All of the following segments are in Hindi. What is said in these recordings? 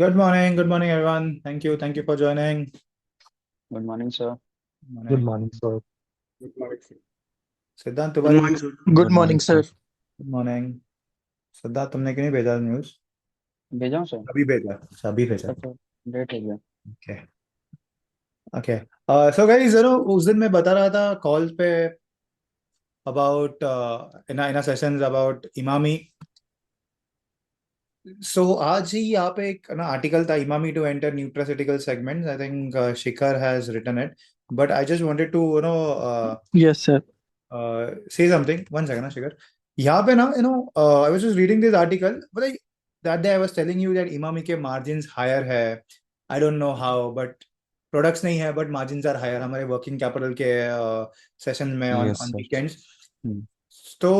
Good morning, everyone. Thank you for joining. Good morning, sir. Good Morning. morning, sir. Good morning, sir. सिद्धांत Good तुम्हारी morning, sir. Good morning, sir. Good morning. सिद्धांत तुमने क्यों नहीं भेजा न्यूज़? भेजा हूँ सर। अभी भेजा। अच्छा, अभी भेजा। अच्छा, लेट हो गया। Okay okay. सो गाइस, उस दिन मैं बता रहा था कॉल पे about in sessions about Emami. So आज ही यहाँ पे एक ना आर्टिकल था, Emami to enter nutraceutical segments. I think Shikhar has written it, but I just wanted to Yes, sir. say something. One second, Shikhar. यहाँ पे ना I was just reading this article, but that day I was telling you that Emami के margins higher है. I don't know how, but products नहीं है, but margins are higher हमारे working capital के session में on Yes, sir. weekends. Hmm. तो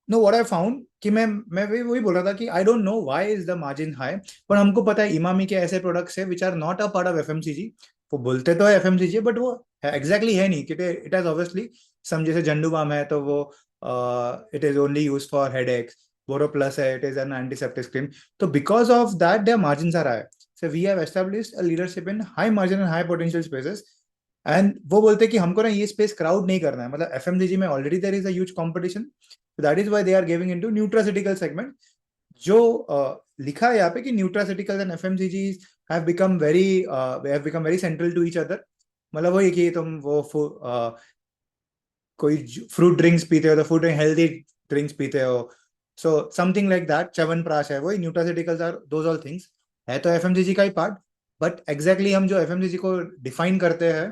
no, what I found कि मैं वही बोल रहा था कि I don't know why is the margin high, पर हमको पता है इमामी के ऐसे products है which are not a part of FMCG. वो बोलते तो है FMCG, but वो एग्जैक्टली है नहीं, क्योंकि इट हैज ऑब्वियसली सम, जैसे झंडू बाम है तो वो it is only use for headaches. Boro Plus है, it is an antiseptic cream. तो because of that there margins are high. So we have established a leadership in high margin and high potential spaces. And वो बोलते हैं कि हमको ना ये स्पेस क्राउड नहीं करना है, मतलब एफएमसीजी में already there is a huge competition. That is why they are giving into nutraceutical segment. जो लिखा है यहाँ पे कि nutraceuticals and FMCGs have become very central to each other. मतलब वही कि तुम वो कोई फ्रूट ड्रिंक्स पीते हो तो फ्रूट हेल्दी ड्रिंक्स पीते हो। So something like that, chyawanprash है, वही nutraceuticals are those all things. है तो एफएमसीजी का ही पार्ट, बट एग्जैक्टली हम जो एफएमसीजी को डिफाइन करते हैं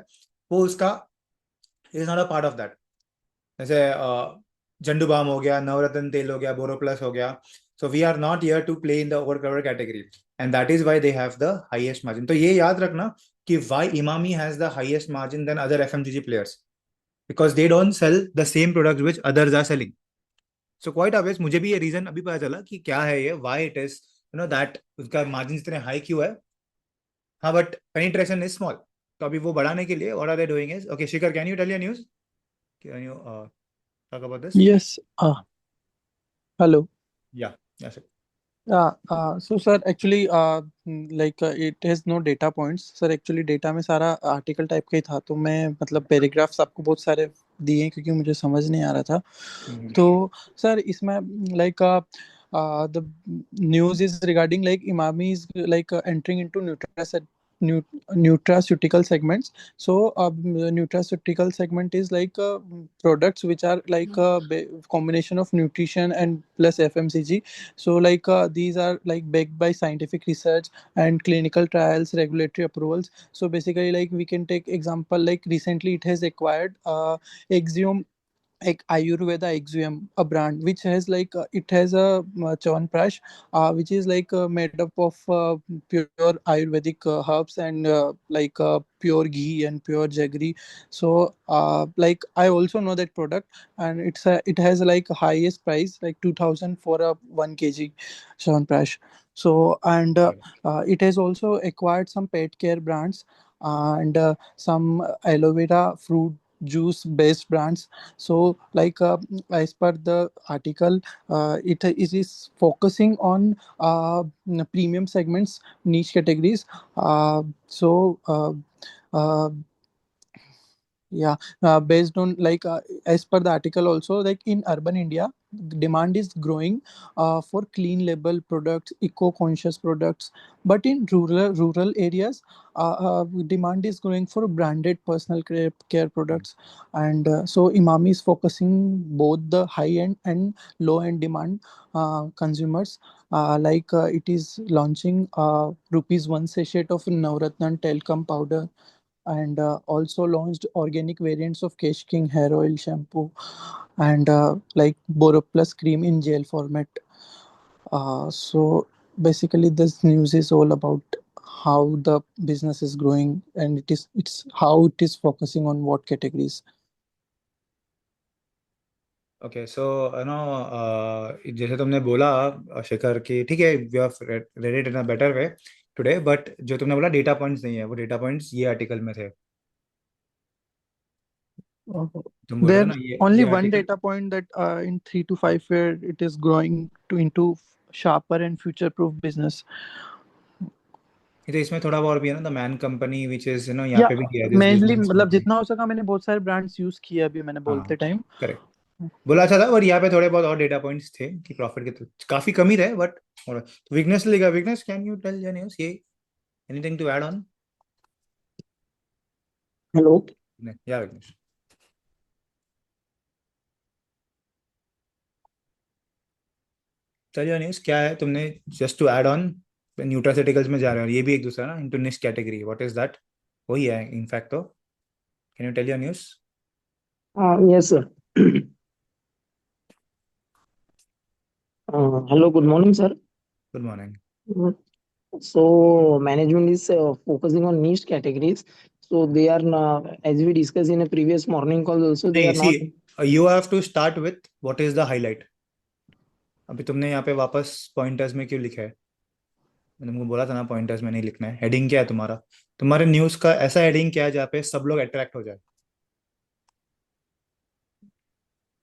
वो उसका is not a part of that. जैसे झंडू बाम हो गया, नवरत्न तेल हो गया, बोरोप्लस हो गया। So we are not here to play in the over cover category, and that is why they have the highest margin. तो ये याद रखना कि why Emami has the highest margin than other FMCG players, because they don't sell the same products which others are selling. So quite obvious, मुझे भी ये रीजन अभी पता चला कि क्या है ये, why it is that उसका मार्जिन इतने हाई क्यों है। हाँ, बट पेनिट्रेशन इज स्मॉल। तो अभी वो बढ़ाने के लिए what are they doing is, okay Shikhar, can you tell your news, can you talk about this? Yes. Hello. Yeah, yes. So sir, actually, it has no data points. Sir, actually data में सारा आर्टिकल टाइप का ही था, तो मैं मतलब पैराग्राफ्स आपको बहुत सारे दिए हैं क्योंकि मुझे समझ नहीं आ रहा था। तो सर इसमें like the news is regarding like Imami is like entering into nutraceutical segments. So nutraceutical segment is like products which are like a combination of nutrition and plus FMCG. So like these are like backed by scientific research and clinical trials, regulatory approvals. So basically like we can take example like recently it has acquired Axiom, like Ayurveda Axiom, a brand which has like it has a Chyawanprash, which is like made up of pure Ayurvedic herbs and pure ghee and pure jaggery. So like I also know that product, and it has like highest price like 2,000 for a 1 kg Chyawanprash. So and it has also acquired some pet care brands and some aloe vera fruit juice based brands. So like as per the article, it is focusing on premium segments, niche categories. So uh, yeah, based on like as per the article also, like in urban India, demand is growing for clean label products, eco-conscious products. But in rural areas, demand is growing for branded personal care products. And so Imami is focusing both the high end and low end demand consumers. It is launching rupees 1 sachet of Navratna talcum powder, and also launched organic variants of Kesh King hair oil shampoo, and like Boroplus cream in gel format. So basically, this news is all about how the business is growing, and it's how it is focusing on what categories. Okay, so जैसे तुमने बोला शेखर की, ठीक है, we have read it in a better way today, but जो तुमने बोला डेटा पॉइंट्स नहीं है, वो डेटा पॉइंट्स ये आर्टिकल में थे। Uh, तुम बोल रहे हो There's ना ये only one article. data point that in 3 to 5 years it is growing into sharper and future-proof business. ये तो इसमें थोड़ा और भी है ना, the man company which is यहाँ या पे भी दिया है, दिस मेनली बिजनेस मतलब कंपनी। जितना हो सका मैंने बहुत सारे ब्रांड्स यूज किए अभी मैंने बोलते हाँ टाइम। करेक्ट, बोला अच्छा था, और यहाँ पे थोड़े बहुत और डेटा पॉइंट्स थे कि प्रॉफिट के तो काफी कम ही रहे, बट वीकनेस लिखा, weakness can you tell genius ये, anything to add on? Hello. Yeah Vignesh, चलिए न्यूज क्या है तुमने, just to add on, nutraceuticals में जा रहे हो, ये भी एक दूसरा ना इंटू निश कैटेगरी, व्हाट इज दैट? वही है इनफैक्ट, तो can you tell your news? Yes sir. Hello, good morning sir. Good morning. So management is focusing on niche categories. So they are as we discussed in a previous morning call also, they नहीं, are see not. You have to start with what is the highlight. अभी तुमने यहाँ पे वापस पॉइंटर्स में क्यों लिखा है? मैंने तुमको बोला था ना पॉइंटर्स में नहीं लिखना है। हेडिंग क्या है तुम्हारा? तुम्हारे न्यूज का ऐसा हेडिंग क्या है जहाँ पे सब लोग अट्रैक्ट हो जाए?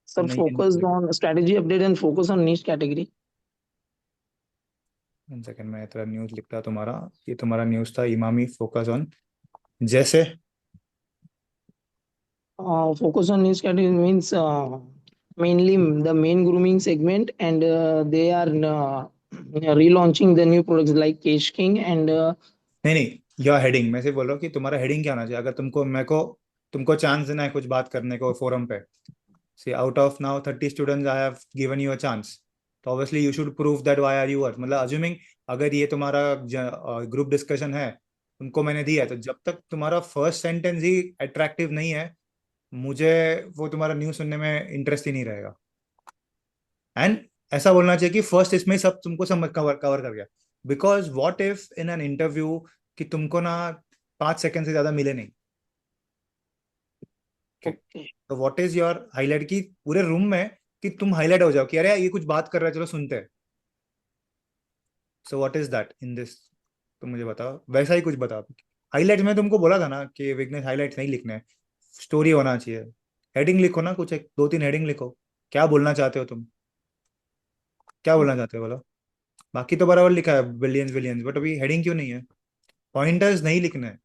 Sir, नहीं है focused on strategy update and focus on niche category. One second, मैं तेरा न्यूज लिखता तुम्हारा, ये तुम्हारा न्यूज था इमामी फोकस ऑन, जैसे Focus on niche category means mainly the main grooming segment, and they are relaunching the new products like Cash King and नहीं नहीं, योर हेडिंग, मैं सिर्फ बोल रहा हूँ कि तुम्हारा हेडिंग क्या होना चाहिए, अगर तुमको मेरे को तुमको चांस देना है कुछ बात करने को फोरम पे, see out of now 30 students I have given you a chance, तो obviously you should prove that why are you are, मतलब अज्यूमिंग अगर ये तुम्हारा ग्रुप डिस्कशन है, तुमको मैंने दिया है, तो जब तक तुम्हारा फर्स्ट सेंटेंस ही अट्रैक्टिव नहीं है, मुझे वो तुम्हारा न्यूज सुनने में इंटरेस्ट ही नहीं रहेगा। एंड ऐसा बोलना चाहिए कि फर्स्ट इसमें ही सब तुमको समझ कवर कवर कर गया, because what if in an interview कि तुमको ना 5 सेकंड से ज्यादा मिले नहीं, okay? okay. तो व्हाट इज योर हाईलाइट की पूरे रूम में, कि तुम हाईलाइट हो जाओ कि अरे ये कुछ बात कर रहा है, चलो सुनते हैं। So what is that in this, तुम मुझे बताओ, वैसा ही कुछ बताओ। हाईलाइट में तुमको बोला था ना कि वीकनेस हाईलाइट नहीं लिखने हैं, स्टोरी होना चाहिए, हेडिंग लिखो ना, कुछ एक दो तीन हेडिंग लिखो, क्या बोलना चाहते हो तुम, क्या बोलना चाहते हो बोलो। बाकी तो बराबर लिखा है बिलियंस बिलियंस, बट अभी हेडिंग क्यों नहीं है? पॉइंटर्स नहीं लिखने हैं,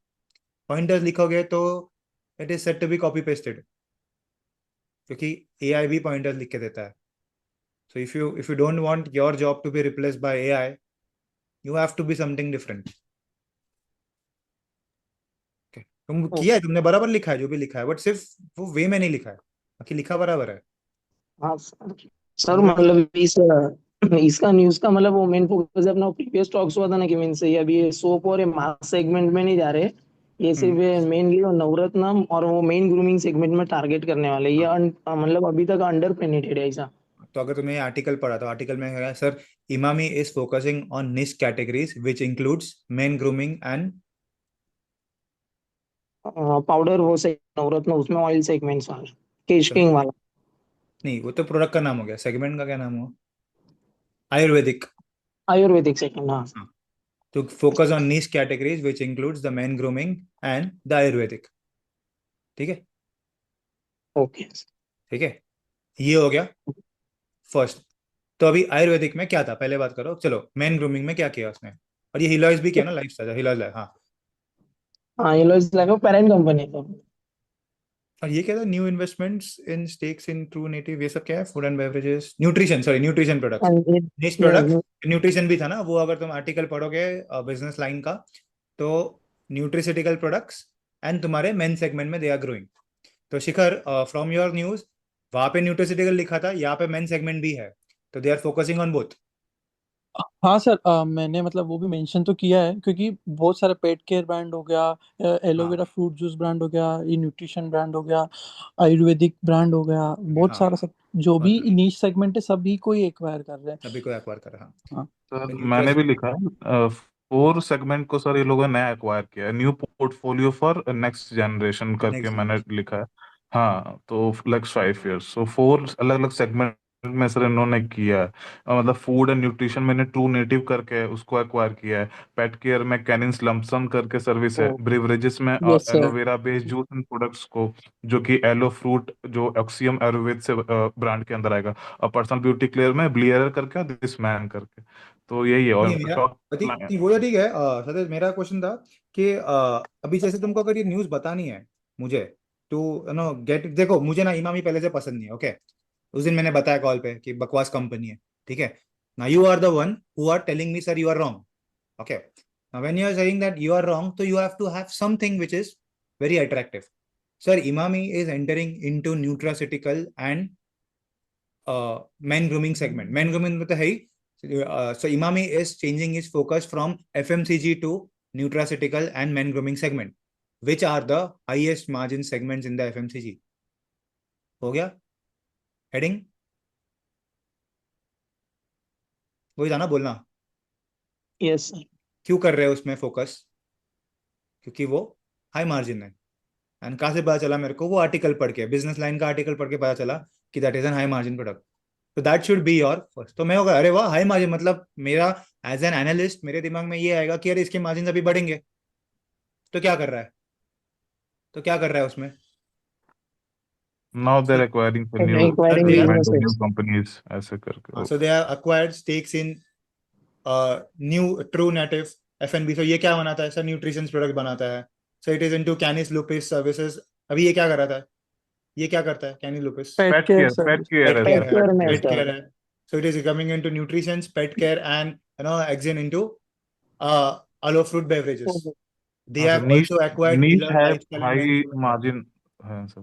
पॉइंटर्स लिखोगे तो it is set to be copy pasted, क्योंकि एआई भी पॉइंटर्स लिख के देता है। So if you don't want your job to be replaced by AI, you have to be something different. तुम किया है, Okay. तुमने बराबर लिखा है जो भी लिखा है, बट सिर्फ वो वे में नहीं लिखा है, बाकी लिखा बराबर है। हाँ सर, तुमको मतलब इस इसका न्यूज का मतलब वो मेन फोकस अपना प्रीवियस टॉक्स हुआ था ना कि मीन्स ये अभी ये सोप और मास सेगमेंट में नहीं जा रहे, ये सिर्फ हम्म, मेनली नवरत्नम और वो मेन ग्रूमिंग सेगमेंट में टारगेट करने वाले, ये हाँ। मतलब अभी तक अंडर पेनिट्रेटेड है ऐसा. तो अगर तुमने आर्टिकल पढ़ा, तो आर्टिकल में है sir, Emami is focusing on niche categories which includes men grooming and, powder वो से नवरत्न उसमें ऑयल सेगमेंट्स वाला, केश चलो किंग वाला. नहीं, वो तो प्रोडक्ट का नाम हो गया, सेगमेंट का क्या नाम हुआ? आयुर्वेदिक। आयुर्वेदिक सेगमेंट, हाँ. हाँ, तो focus on niche categories which includes the men grooming and the ayurvedic। ठीक है, ओके. ठीक है, ये हो गया फर्स्ट। तो अभी आयुर्वेदिक में क्या था, पहले बात करो, चलो मेन ग्रूमिंग में क्या किया उसने, और ये हिलॉइज भी किया ना, लाइफ स्टाइल हिलॉइज, हाँ। हाँ, ये लो इस लगा पेरेंट कंपनी तो. और ये क्या था, new investments in stakes in true native, ये सब क्या है, food and beverages, nutrition, sorry nutrition products, And it- निश yeah, प्रोडक्ट्स, न्यूट्रिशन भी था ना वो, अगर तुम आर्टिकल पढ़ोगे बिजनेस लाइन का, तो न्यूट्रिसिटिकल प्रोडक्ट्स एंड तुम्हारे मेन सेगमेंट में दे आर ग्रोइंग। तो शिखर, फ्रॉम योर न्यूज, वहां पे न्यूट्रिसिटिकल लिखा था, यहाँ पे मेन सेगमेंट भी है, तो they are focusing on both. हाँ सर, मैंने मतलब वो भी मेंशन तो किया है क्योंकि बहुत सारे पेट केयर ब्रांड हो गया, हाँ एलोवेरा फ्रूट जूस ब्रांड हो गया, ये न्यूट्रिशन ब्रांड हो गया, आयुर्वेदिक ब्रांड हो गया, बहुत हाँ, सारा सब जो बहुत भी सारे, नीश सेगमेंट है सभी को ही एक्वायर कर रहे हैं। सभी को एक्वायर कर रहा। हाँ। सर हाँ, मैंने न्यूट्रस, भी लिखा है, 4 सेगमेंट को सर ये लोगों ने नया एक्वायर किया है, new portfolio for next generation करके नेक्स्ट मैंने जनरेशन। लिखा है। हाँ तो नेक्स्ट 5 ईयर्स, सो 4 अलग अलग सेगमेंट में सर इन्होंने किया है। मतलब फूड एंड न्यूट्रिशन मैंने ट्रू नेटिव करके उसको एक्वायर किया है। पेट केयर में कैनिन्स लमसन करके सर्विस है। ओ, ब्रिवरेजेस में yes sir. Aloe vera based juice and products को, जो कि एलो फ्रूट जो ऑक्सीयम आयुर्वेद से ब्रांड के अंदर आएगा। और पर्सनल ब्यूटी केयर में ब्लियर करके, दिस मैन करके। तो यही है। और नहीं मेरा टॉप नहीं वो तो ठीक है सतीश, मेरा क्वेश्चन था कि अभी जैसे तुमको अगर ये न्यूज़ बतानी है मुझे टू नो गेट, देखो मुझे ना इमामी पहले से पसंद नहीं है, ओके। उस दिन मैंने बताया कॉल पे कि बकवास कंपनी है, ठीक है ना। You are the one who are telling me sir you are wrong, okay. Now when you are saying that you are wrong, so you have to have something which is very attractive. Sir, Imami is entering into nutraceutical and men grooming segment. Men grooming में तो है ही. So Imami is changing his focus from FMCG to nutraceutical and men grooming segment, which are the highest margin segments in the FMCG. हो गया हेडिंग? वही था ना बोलना? Yes, sir. क्यों कर रहे हो उसमें फोकस? क्योंकि वो हाई मार्जिन है। एंड कहाँ से पता चला मेरे को? वो आर्टिकल पढ़ के, बिजनेस लाइन का आर्टिकल पढ़ के पता चला कि that is an high margin product. तो that should be your first. तो मैं होगा अरे वाह हाई मार्जिन, मतलब मेरा एज एन एनालिस्ट मेरे दिमाग में ये आएगा कि अरे इसके मार्जिन अभी बढ़ेंगे। तो क्या कर रहा है? तो क्या कर रहा है उसमें? Now they are acquiring for new Acquiring they are- segment, new businesses. Companies ऐसे करके। So they are acquired stakes in new true native F and B. So ये क्या बनाता है सर? न्यूट्रिशन प्रोडक्ट बनाता है। So it is into Canis Lupus services. अभी ये क्या कर रहा था? ये क्या करता है कैनिस लुपिस? Pet पेट care केयर, पेट service. केयर Pet है care सर, है, care में pet sir. care है। So it is coming into nutrition, pet care, and exit into allo fruit beverages. They हाँ sir, have niche also acquired niche Miller है, Lifestyle and high Men's. Margin है सर।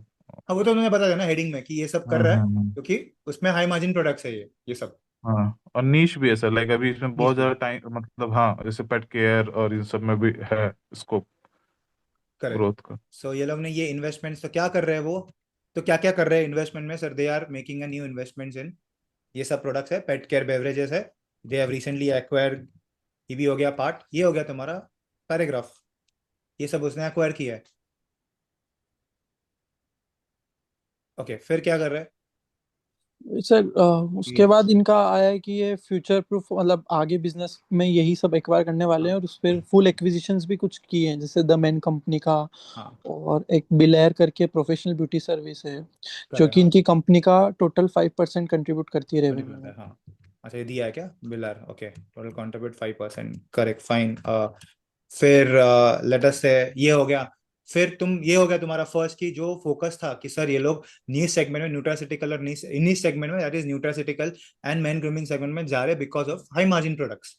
हाँ वो तो उन्होंने बता दिया ना हेडिंग में कि ये सब कर रहा है हम्म। क्योंकि उसमें हाई मार्जिन प्रोडक्ट्स है ये सब। हाँ, और नीश भी है सर, लाइक अभी इसमें बहुत Niche भी। ज्यादा टाइम, मतलब हाँ, जैसे पेट केयर और इन सब में भी है स्कोप करेक्ट। ग्रोथ का। सो ये लोग ने ये इन्वेस्टमेंट्स तो क्या कर रहे हैं वो? तो क्या क्या कर रहे हैं इन्वेस्टमेंट में sir? They are making a new investments in ये सब प्रोडक्ट्स है, पेट केयर बेवरेजेस है। दे हैव रिसेंटली एक्वायर्ड, ये भी हो गया पार्ट, ये हो गया तुम्हारा पैराग्राफ। ये सब उसने एक्वायर किया है, ओके। फिर क्या कर रहा है? सर उसके बाद इनका आया है कि ये फ्यूचर प्रूफ, मतलब आगे बिजनेस में यही सब एक्वायर करने वाले हैं, और उस पर फुल एक्विजिशंस भी कुछ किए हैं, जैसे द मैन कंपनी का, हाँ और एक बिलेयर करके प्रोफेशनल ब्यूटी सर्विस है जो करेक्ट। कि हाँ इनकी कंपनी का टोटल 5% कंट्रीब्यूट करती है करता रेवेन्यू है, में। हाँ। अच्छा ये दिया है क्या biller? Okay, total contribute 5%, correct fine. फिर लेट अस से ये हो गया। फिर तुम ये हो गया तुम्हारा फर्स्ट की जो फोकस था कि सर ये लोग नीश सेगमेंट में न्यूट्रासिटिकल और नीश सेगमेंट में that is nutraceutical and main grooming segment में जा रहे because of high margin products.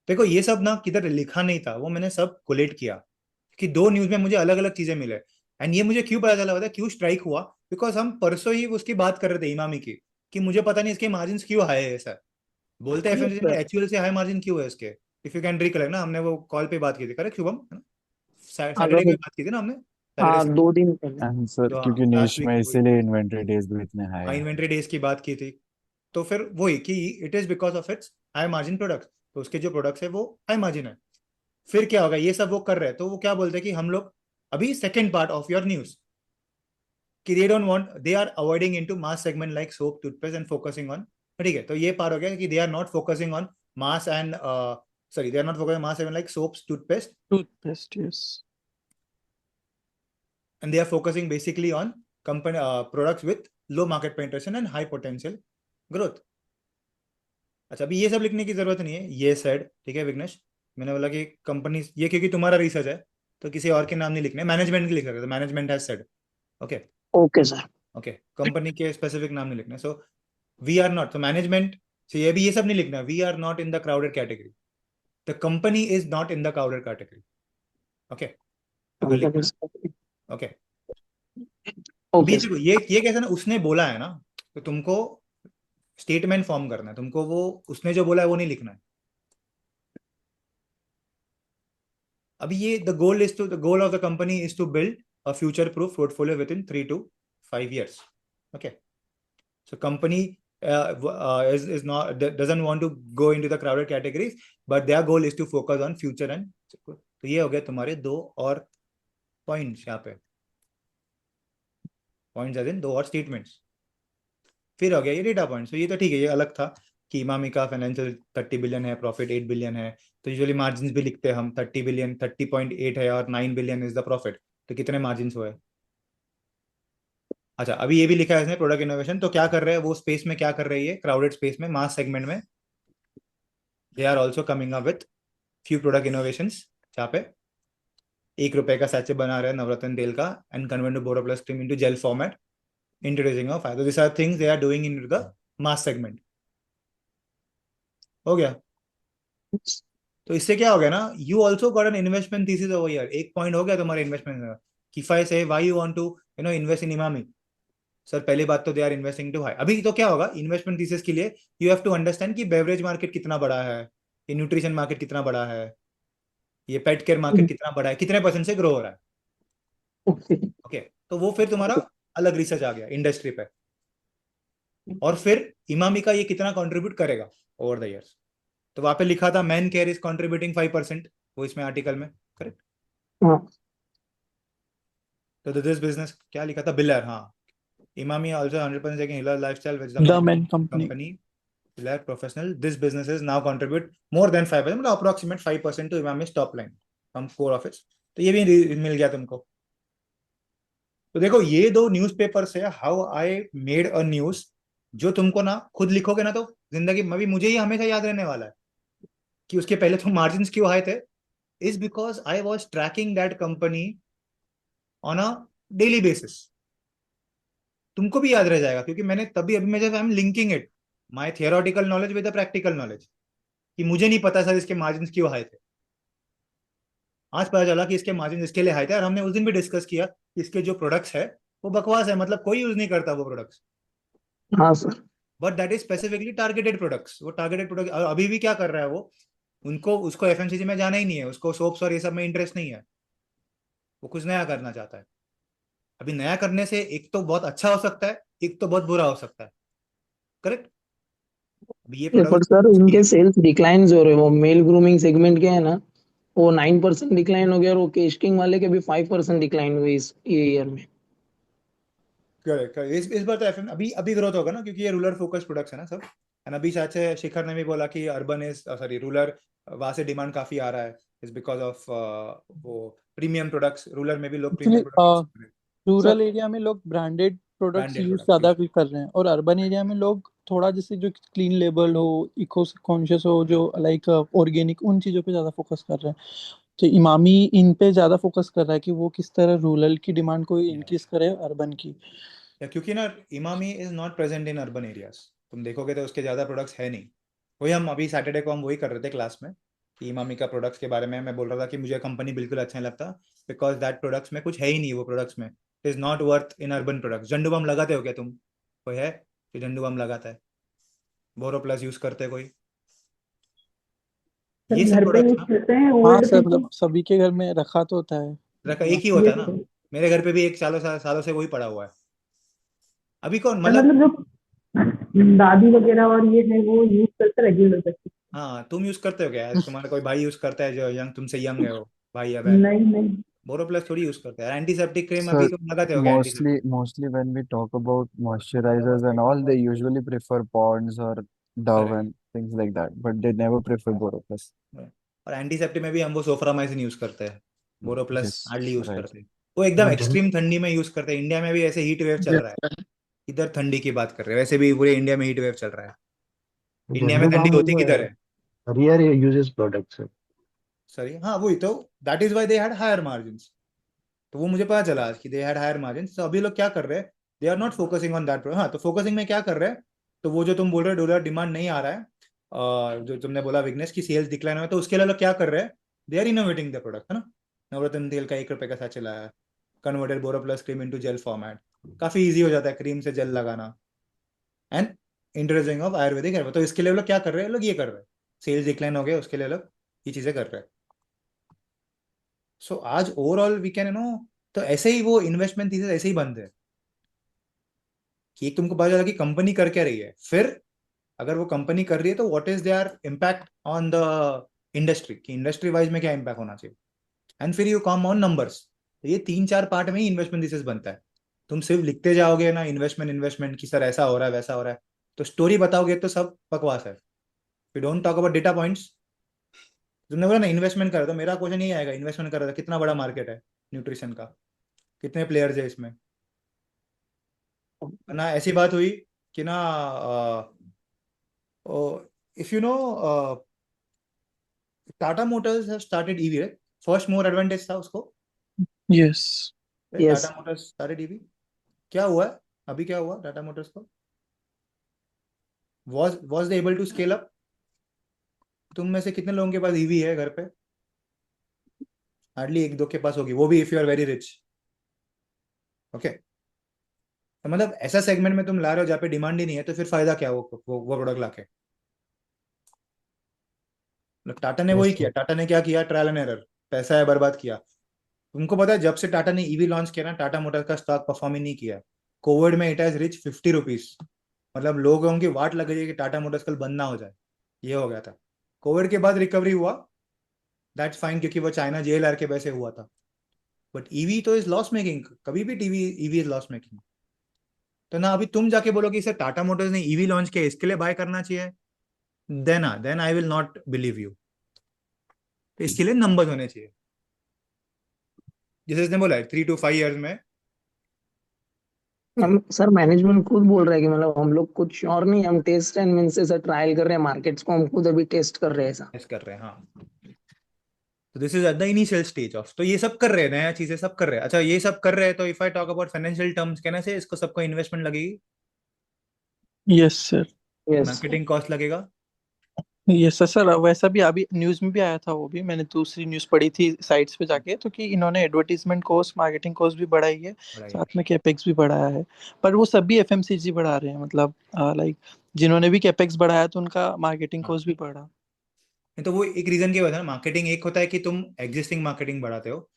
देखो ये सब ना किधर लिखा नहीं था, वो मैंने सब कोलेट किया कि दो न्यूज में मुझे अलग अलग चीजें मिले। एंड ये मुझे क्यों पता चला, पता है क्यों स्ट्राइक हुआ? बिकॉज हम परसों ही उसकी बात कर रहे थे इमामी की कि मुझे पता नहीं इसके मार्जिन क्यों हाई है सर। बोलते हैं Yes, एफएमसीजी में sir. एचयूएल से हाई मार्जिन क्यों है इसके? इफ यू कैन रिकलेक्ट ना, हमने वो कॉल पे बात की थी, करेक्ट शुभम? सैटरडे को अगर बात की थी ना हमने, हाँ सैटरडे 2 दिन पहले। सर तो क्योंकि हाँ लास्ट नीश वीक में इसीलिए इन्वेंटरी डेज भी इतने हाई है। इन्वेंट्री डेज की बात की थी। तो फिर वही कि it is because of its high margin products. तो उसके जो प्रोडक्ट्स है वो हाई मार्जिन है। फिर क्या होगा? ये सब वो कर रहे हैं तो वो क्या बोलते हैं कि हम लोग अभी second part of your news कि they don't want, they are avoiding into mass segment like soap toothpaste and focusing on, ठीक है। तो ये पार्ट हो गया कि they are not focusing on mass and sorry, they are not focusing on mass segment like soaps, toothpaste, toothpaste, yes. and they are focusing basically on company products with low market penetration and high potential growth. अच्छा अभी ये सब लिखने की जरूरत नहीं है, ये said, ठीक है विघ्नेश? मैंने बोला कि कंपनी ये, क्योंकि तुम्हारा रिसर्च है तो किसी और के नाम नहीं लिखने, मैनेजमेंट के लिख सकते, management has said, okay Okay, sir. Okay, company के स्पेसिफिक नाम नहीं लिखने। सो वी आर नॉट, तो मैनेजमेंट से ये भी ये सब नहीं लिखना, we are not in the crowded category, the company is not in the crowded category, okay. अगर Okay, लिखना, sir. ओके। अभी Okay, sir. देखो ये कैसे ना, उसने बोला है ना, तो तुमको स्टेटमेंट फॉर्म करना है, तुमको वो उसने जो बोला है वो नहीं लिखना है। अभी ये the goal of the company is to build a future proof portfolio within 3 to 5 years, okay. So company is not doesn't want to go into the crowded categories, but their goal is to focus on future and, तो ये हो गया तुम्हारे दो और पॉइंट्स यहाँ पे, पॉइंट्स एज इन दो और स्टेटमेंट्स। फिर हो गया ये डेटा पॉइंट्स। तो ये तो ठीक है, ये अलग था कि इमामी का फाइनेंशियल 30 बिलियन है, प्रॉफिट 8 बिलियन है। तो यूजुअली मार्जिन भी लिखते हैं हम, 30 बिलियन 30.8 है और 9 बिलियन इज द प्रॉफिट, तो कितने मार्जिन हुए? अच्छा अभी ये भी लिखा है इसने प्रोडक्ट इनोवेशन, तो क्या कर रहे हैं वो स्पेस में, क्या कर रही है क्राउडेड स्पेस में, मास सेगमेंट में? They are also coming up with few product innovations जहाँ पे ₹1 का सैचे बना रहे हैं नवरत्न तेल का and convert to Boroplus cream into gel format, introducing of fibre. This are things they are doing into the mass segment. हो गया. तो इससे क्या हो गया ना, you also got an investment thesis over here. एक पॉइंट हो गया तुम्हारे इन्वेस्टमेंट में. किफाई से why you want to invest in Emami. Sir पहली बात तो they are investing too high. अभी तो क्या होगा इन्वेस्टमेंट थीसिस के लिए, यू हैव टू अंडरस्टैंड कि बेवरेज मार्केट कितना बड़ा है, ये न्यूट्रिशन मार्केट कितना बड़ा है, ये पेट केयर मार्केट कितना बड़ा है, कितने % से ग्रो हो रहा है. ओके. ओके, तो वो फिर तुम्हारा अलग रिसर्च आ गया इंडस्ट्री पे. और फिर इमामी का ये कितना कंट्रीब्यूट करेगा ओवर द इयर्स. तो वहां पे लिखा था मैन केयर इज कंट्रीब्यूटिंग 5%, वो इसमें आर्टिकल में करेक्ट. हाँ. तो दिस बिजनेस क्या लिखा था, बिलर. हाँ, Emami also 100% taking Hiller Lifestyle which The main company. company Hiller Professional. This businesses now contribute more than 5%, मतलब approximate 5% to Imami's top line from core of its. तो ये भी मिल गया तुमको. तो देखो ये दो न्यूज़पेपर से how I made a news, जो तुमको ना खुद लिखोगे ना तो जिंदगी में भी मुझे ही हमेशा याद रहने वाला है कि उसके पहले तो मार्जिन क्यों हाई थे. Is because I was tracking that company on a daily basis. तुमको भी याद रह जाएगा क्योंकि मैंने तभी अभी मैं जब I am linking it my theoretical knowledge with the practical knowledge, कि मुझे नहीं पता सर इसके मार्जिन क्यों हाई थे. आज पता चला कि इसके मार्जिन इसके लिए हाई थे. और हमने उस दिन भी डिस्कस किया कि इसके जो प्रोडक्ट्स है वो बकवास है, मतलब कोई यूज नहीं करता वो प्रोडक्ट्स. हाँ sir. But that is specifically targeted products. वो टारगेटेड प्रोडक्ट अभी भी क्या कर रहा है वो, उनको उसको एफएमसीजी में जाना ही नहीं है, उसको सोप्स और ये सब में इंटरेस्ट नहीं है, वो कुछ नया करना चाहता है. अभी नया करने से एक तो बहुत अच्छा हो सकता है, एक तो बहुत बुरा हो सकता है. करेक्ट. अभी ये पर प्रोडक्ट सर इनके सेल्स डिक्लाइन हो रहे हैं. वो मेल ग्रूमिंग सेगमेंट के है ना, वो 9% डिक्लाइन हो गया और वो केशकिंग वाले के भी 5% डिक्लाइन हुए इस ईयर में. करेक्ट. इस बार तो एफएम अभी अभी ग्रोथ होगा ना, क्योंकि ये रूरल फोकस प्रोडक्ट्स है ना सब. एंड अभी शायद से शिखर ने भी बोला कि अर्बन इज सॉरी रूरल, वहां से डिमांड काफी आ रहा है इज बिकॉज ऑफ वो प्रीमियम प्रोडक्ट्स. रूरल में भी लोग Actually, premium products, rural area में लोग branded products branded use products ज्यादा कर रहे हैं, और अर्बन एरिया में लोग थोड़ा जैसे जो क्लीन लेबल हो, इको कॉन्शियस हो, जो लाइक ऑर्गेनिक, उन चीजों पे ज्यादा फोकस कर रहे हैं. तो इमामी इन पे ज्यादा फोकस कर रहा है कि वो किस तरह रूरल की डिमांड को इंक्रीज करे अर्बन की. या क्योंकि ना Emami is not present in urban areas. तुम देखोगे तो उसके ज्यादा प्रोडक्ट्स है नहीं. वही हम अभी सैटरडे को हम वही कर रहे थे क्लास में कि इमामी का प्रोडक्ट्स के बारे में मैं बोल रहा था कि मुझे कंपनी बिल्कुल अच्छा नहीं लगता बिकॉज दैट प्रोडक्ट्स में कुछ है ही नहीं. वो प्रोडक्ट्स में it is not worth in urban products. Zandu balm लगाते हो क्या तुम? कोई है कि झंडू बम लगाता है? बोरो प्लस यूज करते हैं कोई? ये सब घर पे प्रोडक्ट्स यूज ना करते हैं हाँ ओल्ड सर, पीपल. मतलब सभी के घर में रखा तो होता है. रखा एक ही होता ये है ना. तो मेरे घर पे भी एक सालों से वही पड़ा हुआ है. अभी कौन है, मतलब. मतलब जो दादी वगैरह और ये है वो यूज करते रेगुलर बेसिस. हाँ, तुम यूज करते हो क्या? तुम्हारा कोई भाई यूज करता है जो यंग तुमसे यंग है, वो भाई या बहन? नहीं नहीं. बोरोप्लस थोड़ी यूज करते हैं. एंटीसेप्टिक क्रीम अभी So तुम लगाते हो क्या antiseptic? mostly when we talk about moisturizers and all, they usually prefer Ponds or Dove correct. and things like that, but they never prefer Boroplus. और एंटीसेप्टिक में भी हम वो सोफ्रामाइसिन यूज करते हैं, Boroplus Yes, hardly use right. करते हैं. वो एकदम एक्सट्रीम ठंडी में यूज करते हैं. इंडिया में भी ऐसे हीट वेव चल रहा है. इधर ठंडी की बात कर रहे हैं, वैसे भी पूरे इंडिया में हीट वेव चल रहा है. इंडिया में झंडू ठंडी बाम होती किधर है? रियर यूजेस प्रोडक्ट्स है. सॉरी, हाँ वही तो. That is why they had higher margin. तो वो मुझे पता चला आज कि दे हैड हायर मार्जिन. तो अभी लोग क्या कर रहे हैं, they are not focusing on that. हाँ, तो फोकसिंग में क्या कर रहे हैं, तो वो जो तुम बोल रहे हो डॉलर डिमांड नहीं आ रहा है, जो तुमने बोला विग्नेस की सेल्स डिक्लाइन हुआ है, तो उसके लिए लोग क्या कर रहे हैं, they are innovating the product, है ना. नवरत्न तेल का ₹1 का साथ चला है, converted Boroplus cream into gel format. काफी इजी हो जाता है क्रीम से जेल लगाना. And introducing of Ayurvedic hair. तो इसके लिए लोग क्या कर रहे हैं, लोग ये कर रहे हैं. सेल्स डिक्लाइन हो गए, उसके लिए लोग ये चीजें कर रहे हैं. सो आज ओवरऑल वी कैन तो ऐसे ही वो इन्वेस्टमेंट थीसिस ऐसे ही बनते हैं कि एक तुमको पता चला कि कंपनी कर क्या रही है, फिर अगर वो कंपनी कर रही है तो what is there impact on the industry, कि इंडस्ट्री वाइज में क्या इम्पैक्ट होना चाहिए. एंड फिर यू कम ऑन नंबर्स. तो ये 3-4 पार्ट में ही इन्वेस्टमेंट थीसिस बनता है. तुम सिर्फ लिखते जाओगे ना इन्वेस्टमेंट कि सर ऐसा हो रहा है वैसा हो रहा है, तो स्टोरी बताओगे तो सब बकवास है. We don't talk about data points. तुमने बोला ना इन्वेस्टमेंट कर रहा, तो मेरा क्वेश्चन ये आएगा, इन्वेस्टमेंट कर रहा था, कितना बड़ा मार्केट है न्यूट्रिशन का, कितने प्लेयर्स है इसमें. ना ऐसी बात हुई कि ना if you know Tata Motors have started EV, right? First more advantage था उसको, Yes. Yes. Tata Motors started EV. क्या हुआ है अभी, क्या हुआ टाटा मोटर्स को? was they able to scale up? तुम में से कितने लोगों के पास ईवी है घर पे? हार्डली एक दो के पास होगी, वो भी if you are very rich. Okay, तो मतलब ऐसा सेगमेंट में तुम ला रहे हो जहाँ पे डिमांड ही नहीं है, तो फिर फायदा क्या वो प्रोडक्ट लाके? टाटा ने Yes, वही sir. किया, टाटा ने क्या किया, ट्रायल एंड एरर, पैसा है बर्बाद किया। तुमको पता है जब से टाटा ने ईवी लॉन्च किया ना, टाटा मोटर्स का स्टॉक परफॉर्म ही नहीं किया। कोविड में इट हैज रिच 50 रुपीज, मतलब लोगों की वाट लग रही है कि टाटा मोटर्स कल बंद ना हो जाए, ये हो गया था। कोविड के बाद रिकवरी हुआ, दैट्स फाइन, क्योंकि वो चाइना JLR के वैसे हुआ था। बट ईवी तो इज लॉस मेकिंग, कभी भी TV EV is loss making. तो ना अभी तुम जाके बोलो कि सर टाटा मोटर्स ने ईवी लॉन्च किया इसके लिए बाय करना चाहिए, then I will not believe you. तो इसके लिए नंबर्स होने चाहिए, जैसे इसने बोला है 3 to 5 years में। हम सर मैनेजमेंट खुद बोल रहा है कि मतलब हम लोग कुछ श्योर नहीं, हम टेस्ट एंड मीन से सर ट्रायल कर रहे हैं मार्केट्स को, हम खुद अभी टेस्ट कर रहे हैं ऐसा। Yes, कर रहे हैं, हाँ। तो this is at the initial stage of, तो ये सब कर रहे हैं, नया चीजें सब कर रहे हैं। अच्छा ये सब कर रहे हैं, तो if I talk about financial terms, कहना से इसको सबको इन्वेस्टमेंट लगेगी, Yes, sir. Yes marketing cost लगेगा। Yes sir. सर वैसा भी अभी न्यूज़ में भी आया था, वो भी मैंने दूसरी न्यूज़ पढ़ी थी साइट्स पे जाके, तो कि इन्होंने एडवर्टीजमेंट कॉस्ट, मार्केटिंग कॉस्ट भी बढ़ाई है, साथ में कैपेक्स भी बढ़ाया है। पर वो सभी एफएमसीजी बढ़ा रहे हैं, मतलब लाइक जिन्होंने भी कैपेक्स बढ़ाया तो उनका मार्केटिंग हाँ। कॉस्ट भी बढ़ा। नहीं तो वो एक रीजन की वजह है ना, मार्केटिंग एक होता है कि तुम एग्जिस्टिंग मार्केटिंग बढ़ाते हो,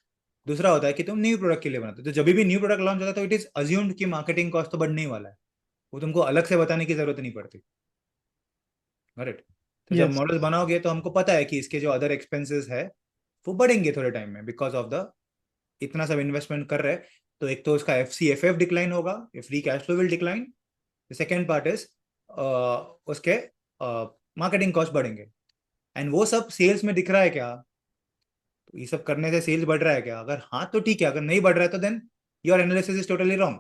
दूसरा होता है कि तुम न्यू प्रोडक्ट के लिए बनाते हो। तो जब भी न्यू प्रोडक्ट लॉन्च होता है तो इट इज अज्यूम्ड कि मार्केटिंग कॉस्ट तो बढ़ने ही वाला है, वो तुमको अलग से बताने की जरूरत नहीं पड़ती, करेक्ट? तो जब यस। मॉडल बनाओगे तो हमको पता है कि इसके जो अदर एक्सपेंसेस है वो बढ़ेंगे थोड़े टाइम में, बिकॉज ऑफ द इतना सब इन्वेस्टमेंट कर रहे हैं। तो एक तो उसका FCFF डिक्लाइन होगा, free cash flow will decline. The second part is उसके मार्केटिंग कॉस्ट बढ़ेंगे। एंड वो सब सेल्स में दिख रहा है क्या? तो ये सब करने से सेल्स बढ़ रहा है क्या? अगर हाँ तो ठीक है, अगर नहीं बढ़ रहा है तो then your analysis is totally wrong.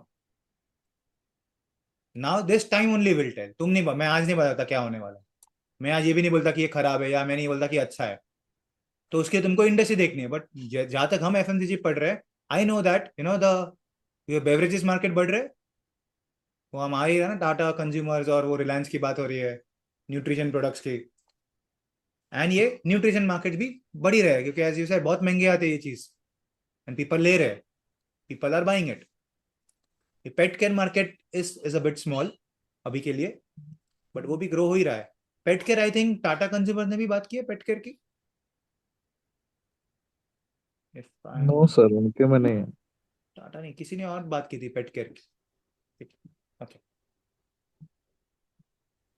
Now this time only will tell. तुम नहीं, मैं आज नहीं बताता क्या होने वाला है, मैं आज ये भी नहीं बोलता कि ये खराब है, या मैं नहीं बोलता कि अच्छा है। तो उसके लिए तुमको इंडस्ट्री देखनी है। बट जहां तक हम FMCG पढ़ रहे हैं, I know that the beverages market बढ़ रहे हैं। वो हम आ ही रहा है ना, टाटा कंज्यूमर्स और वो रिलायंस की बात हो रही है, न्यूट्रिशन प्रोडक्ट्स की। एंड ये न्यूट्रिशन मार्केट भी बढ़ ही रहा है, क्योंकि एज यू सेड बहुत महंगे आते हैं ये चीज, एंड पीपल ले रहे हैं, people are buying it. Pet care market is a bit small अभी के लिए, बट वो भी ग्रो हो ही रहा है। Pet care, I think Tata consumer ने भी बात की है पेट केयर की। नो सर, उनके में नहीं है। टाटा नहीं, किसी ने और बात की थी पेट केयर की। Okay,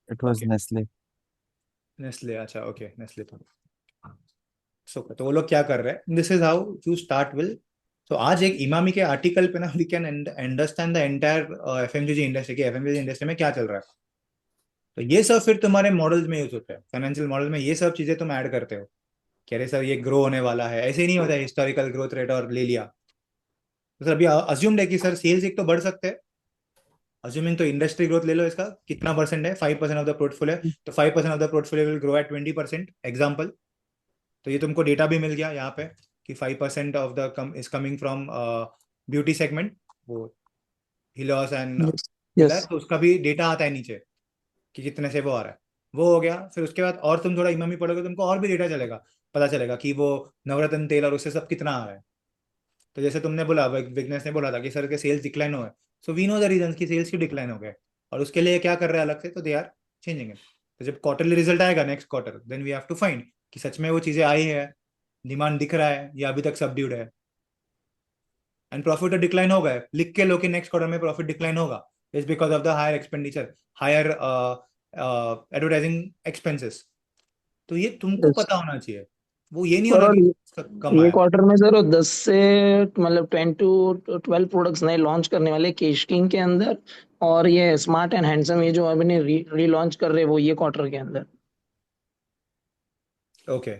It was Okay. Nestle. Nestle, अच्छा ओके, नेस्ले तो तो वो लोग क्या कर रहे हैं, this is how you start will. तो आज एक इमामी के आर्टिकल पे ना we can understand the entire FMCG industry, की FMCG इंडस्ट्री में क्या चल रहा है। तो ये सब फिर तुम्हारे मॉडल्स में यूज होता है, फाइनेंशियल मॉडल में ये सब चीजें तुम ऐड करते हो कि अरे सर ये ग्रो होने वाला है, ऐसे ही नहीं होता है हिस्टोरिकल ग्रोथ रेट और ले लिया। तो सर अभी अज्यूम्ड है कि सर सेल्स एक तो बढ़ सकते हैं, अज्यूमिंग, तो इंडस्ट्री ग्रोथ ले लो, इसका कितना परसेंट है, 5% ऑफ द पोर्टफोलियो, तो 5% of the portfolio will grow at 20% example. तो ये तुमको डेटा भी मिल गया यहाँ पे कि 5% of the is coming from beauty segment, वो हिलॉस एंड यस। यस। तो उसका भी डेटा आता है नीचे कि कितने से वो आ रहा है। वो हो गया, फिर उसके बाद और तुम थोड़ा इमामी पढ़ोगे, तुमको और भी डेटा चलेगा, पता चलेगा कि वो नवरत्न तेल और उससे सब कितना आ रहा है। तो जैसे तुमने बोला, विग्नेश ने बोला था कि सर के सेल्स डिक्लाइन हुए, so we know the reason की सेल्स क्यों डिक्लाइन हो गए, और उसके लिए क्या कर रहे हैं अलग से, तो दे आर चेंजिंग इट। तो जब क्वार्टरली रिजल्ट आएगा next quarter, then we have to find कि सच में वो चीजें आई है, डिमांड दिख रहा है, या अभी तक सबड्यूड है। एंड प्रॉफिट तो डिक्लाइन होगा, लिख के लो कि नेक्स्ट क्वार्टर में प्रॉफिट डिक्लाइन होगा, is because of the higher expenditure, higher advertising expenses. तो ये तुमको Yes. पता होना चाहिए, वो ये नहीं सर होना और कि कम ये आया। क्वार्टर में सर 10 से मतलब 10 to 12 प्रोडक्ट्स नए लॉन्च करने वाले केश किंग के अंदर, और ये स्मार्ट एंड हैंडसम ये जो अभी री लॉन्च कर रहे हैं वो ये क्वार्टर के अंदर ओके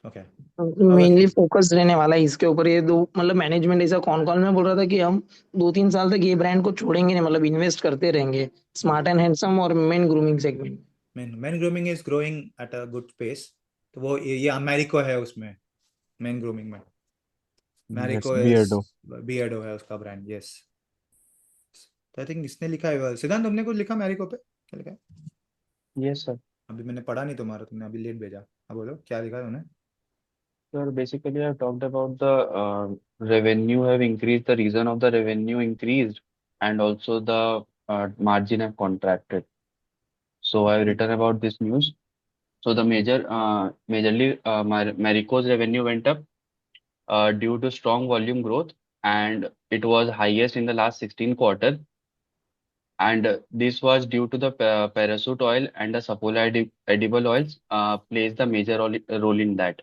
ओके, मेनली फोकस रहने वाला है इसके ऊपर। ये दो मतलब मैनेजमेंट ऐसा कॉन कॉल में बोल रहा था कि हम 2-3 साल तक ये ब्रांड को छोड़ेंगे नहीं, मतलब इन्वेस्ट करते रहेंगे स्मार्ट एंड हैंडसम और main grooming segment. men grooming is growing at a good pace, तो वो ये मैरिको है उसमें, मेन ग्रूमिंग में That's मैरिको Beardo. बियर्डो है उसका ब्रांड, यस। आई थिंक इसने लिखा है, सिद्धांत तुमने कुछ लिखा मैरिको पे, क्या लिखा है? Yes, sir. अभी मैंने पढ़ा नहीं तुम्हारा, तुमने अभी लेट भेजा। अब बोलो क्या लिखा है उन्हें। Sir, basically, I talked about the revenue have increased, the reason of the revenue increased, and also the margin have contracted. So I've written about this news. So the majorly, Marico's revenue went up due to strong volume growth, and it was highest in the last 16 quarters. And this was due to the parachute oil and the Saffola edible oils plays the major role in that.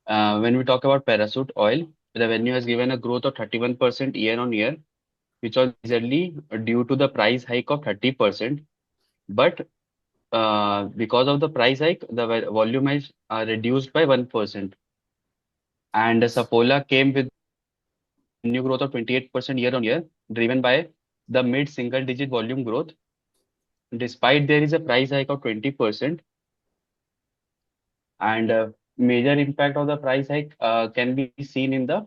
When we talk about parachute oil, revenue has given a growth of 31% year on year, which was majorly due to the price hike of 30%. But because of the price hike, the volume is reduced by 1%. And Saffola came with revenue growth of 28% year on year, driven by the mid single digit volume growth. Despite there is a price hike of 20%, and major impact of the price hike can be seen in the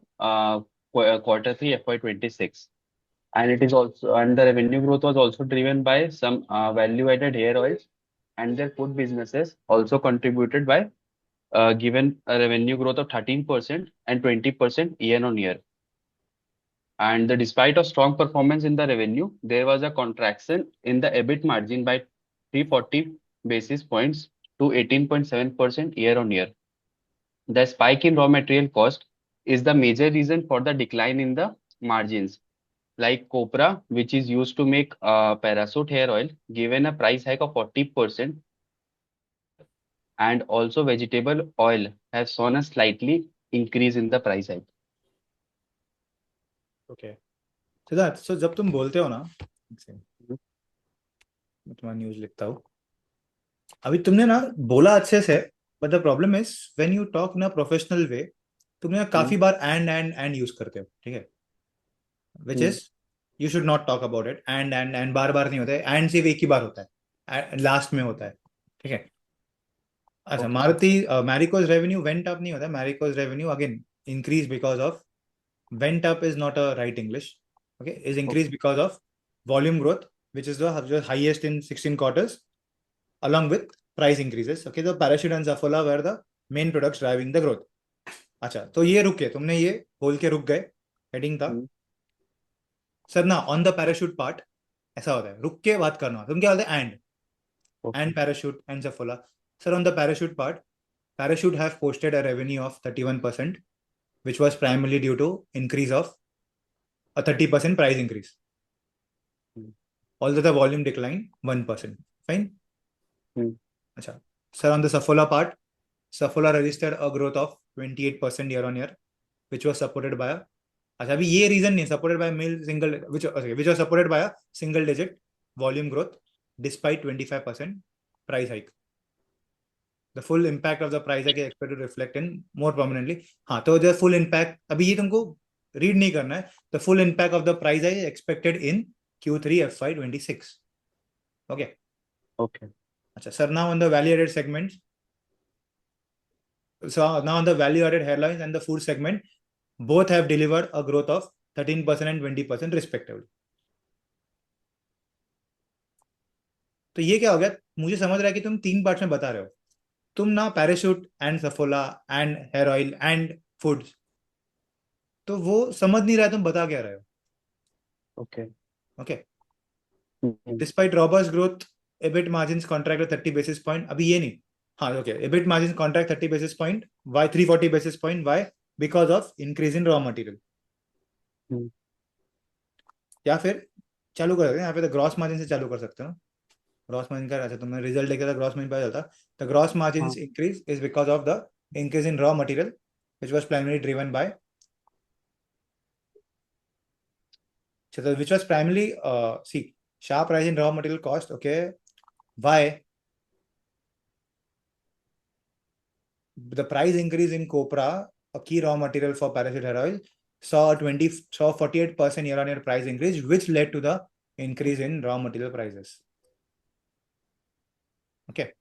quarter 3 FY26. And it is also, and the revenue growth was also driven by some value added hair oils, and their food businesses also contributed by given a revenue growth of 13% and 20% year on year. And despite of strong performance in the revenue, there was a contraction in the EBIT margin by 340 basis points to 18.7% year on year. The spike in raw material cost is the major reason for the decline in the margins. Like copra, which is used to make parachute hair oil, given a price hike of 40%, and also vegetable oil has shown a slightly increase in the price hike. Okay Siddharth, so जब तुम बोलते हो ना, एक second, मैं तुम्हारा न्यूज लिखता हूँ। अभी तुमने ना बोला अच्छे से, but the problem is when you talk in a professional way, तुमने काफी बार एंड यूज करते हो, ठीक है, which is you should not talk about it. And बार बार नहीं होता है, एंड सिर्फ एक ही बार होता है, लास्ट में होता है, ठीक है। अच्छा, Okay. Maruti Marico's revenue went up नहीं होता, Marico's revenue again increase because of, went up is not a right English, okay, is increased because of volume growth, which is the highest in 16 quarters, along with price increases. Okay, the Parachute and Saffola were the main products driving the growth. अच्छा, तो ये रुके, तुमने ये बोल के रुक गए, हेडिंग था सर ना ऑन द पैराशूट पार्ट। ऐसा होता है, रुक के बात करना, तुम क्या बोलते हैं, and Parachute and Saffola. Sir, on the Parachute part, Parachute have posted a revenue of 31%, which was primarily due to increase of a 30% price increase. Although the volume declined 1%. Fine? Achha. Sir, on the Saffola part, Saffola registered a growth of 28% year on year, which was supported by a, अच्छा अभी ये रीजन नहीं, supported by a single, which was supported by a single digit volume growth despite 25% price hike. The full impact of the price hike is expected to reflect in more prominently. हाँ, तो the full impact अभी ये तुमको read नहीं करना है. The full impact of the price hike is expected in Q3 FY26. Okay. Okay. अच्छा sir, now on the value added segments. So now on the value added hairlines and the food segment, both have delivered a growth of 13% and 20% respectively. तो ये क्या हो गया, मुझे समझ रहा है कि तुम तीन पार्ट्स में बता रहे हो, तुम ना Parachute and Saffola and hair oil and foods, तो वो समझ नहीं रहा तुम बता क्या रहे हो। Okay. Okay, despite robust growth, EBIT margins contract 30 basis point. अभी ये नहीं, हाँ okay, EBIT margins contract 30 basis point, why 340 basis point, why because of increase in raw material. या फिर चालू कर सकते हैं यहाँ पे, तो ग्रॉस मार्जिन से चालू कर सकते हो। ग्रॉस मार्जिन का, अच्छा तुमने रिजल्ट देखा था, ग्रॉस मार्जिन पता चलता, the gross margin increase is because of the increase in raw material, which was primarily driven by, so which was primarily see, sharp rise in raw material cost. Okay, why? The price increase in copra, a key raw material for Parachute hair oil, saw 48% year-on-year price increase, which led to the increase in raw material prices. Okay.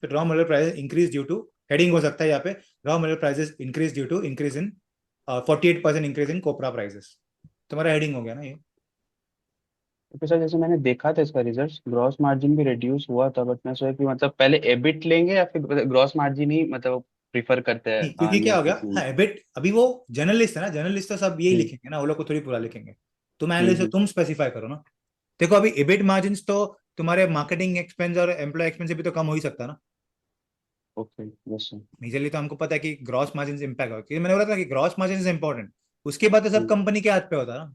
फिर raw material price increase due to, heading हो सकता है यहाँ पे, raw material prices increase due to increase in 48% increase in copra prices. तुम्हारा हेडिंग हो गया ना ये। तो सर जैसे मैंने देखा था इसका रिजल्ट, ग्रॉस मार्जिन भी रिड्यूस हुआ था, बट मैं सोचा कि मतलब पहले एबिट लेंगे या फिर ग्रॉस मार्जिन ही मतलब प्रीफर करते हैं क्योंकि क्या हो न्यूज़ गया, के हाँ लिए। एबिट, अभी वो जर्नलिस्ट है ना, जर्नलिस्ट तो सब यही हम्म लिखेंगे ना, वो लोग को थोड़ी पूरा लिखेंगे। तुम एनालिस्ट हो, हम्म तुम स्पेसिफाई करो ना। देखो अभी एबिट मार्जिन तो तुम्हारे मार्केटिंग एक्सपेंस और एम्प्लॉय एक्सपेंस से भी तो कम हो ही सकता है ना। Okay yes sir. मेजरली तो हमको पता है कि ग्रॉस मार्जिन से इम्पैक्ट होगा, क्योंकि मैंने बोला था कि ग्रॉस मार्जिन इज इंपॉर्टेंट। उसके बाद तो सब कंपनी के हाथ पे होता है ना।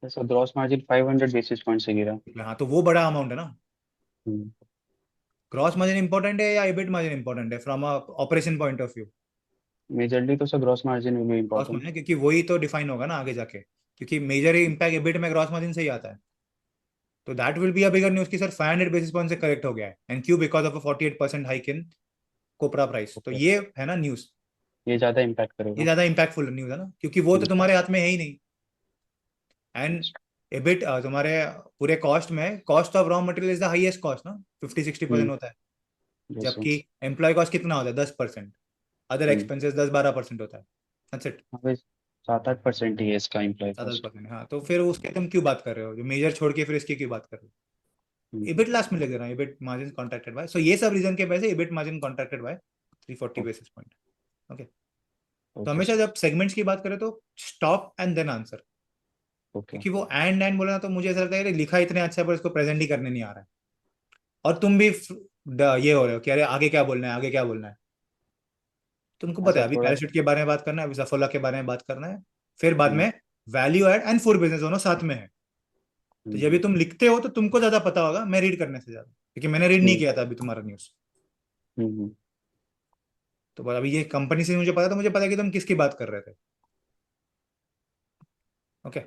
Sir gross margin 500 basis point से गिरा। हाँ तो वो बड़ा अमाउंट है ना। हम्म ग्रॉस मार्जिन इंपॉर्टेंट है या एबिट मार्जिन इंपॉर्टेंट है from operation point of view? Majorly तो सर ग्रॉस मार्जिन में ग्रॉस इम्पोर्टेंट। मार्जिन, क्योंकि वही तो डिफाइन होगा ना आगे जाके, क्योंकि मेजर इम्पैक्ट एबिट में ग्रॉस मार्जिन से ही आता है। तो that will be a bigger news की सर 500 बेसिस पॉइंट से करेक्ट हो गया है, एंड क्यू because of a 48% hike in copra price. तो ओके ये है ना न्यूज, ये ज्यादा इम्पैक्ट ये करेगा। ज्यादा इंपैक्टफुल न्यूज है ना, क्योंकि वो तो तुम्हारे हाथ में है ही नहीं। एंड एबिट तुम्हारे पूरे कॉस्ट में, cost of raw material is the highest cost ना, 50-60% होता है। Yes sir. जबकि एम्प्लॉय कॉस्ट कितना होता है? 10%। अदर हम्म एक्सपेंसेस 10-12% होता है। That's it. हाँ भाई 7-8% ही है इसका एम्प्लॉय सात आठ कॉस्ट। परसेंट हाँ, तो फिर उसके तुम क्यों बात कर रहे हो? जो मेजर छोड़ के फिर इसकी क्यों बात कर रहे हो? एबिट लास्ट में लग रहा है, EBIT margin contracted by, so ये सब रीजन के वजह से EBIT margin contracted by 340 basis point. Okay. तो ओके हमेशा जब सेगमेंट्स की बात करें तो stop and then answer, okay क्योंकि वो एंड बोला ना तो मुझे ऐसा लगता है कि लिखा इतने अच्छा है पर इसको प्रेजेंट ही करने नहीं आ रहा है। और तुम भी ये हो रहे हो कि अरे आगे क्या बोलना है, आगे क्या बोलना है। तुमको हाँ पता है सर अभी थोड़ा। पैराशूट के बारे में बात करना है, अभी सफोला के बारे में बात करना है, फिर बाद हम्म में value add and food business दोनों साथ में है। तो जब भी हम्म तुम लिखते हो तो तुमको ज्यादा पता होगा, मैं रीड करने से ज्यादा, क्योंकि मैंने रीड नहीं हम्म किया था अभी तुम्हारा न्यूज। हम्म तो पर अभी ये कंपनी से मुझे पता, तो मुझे पता है कि तुम किसकी बात कर रहे थे। Okay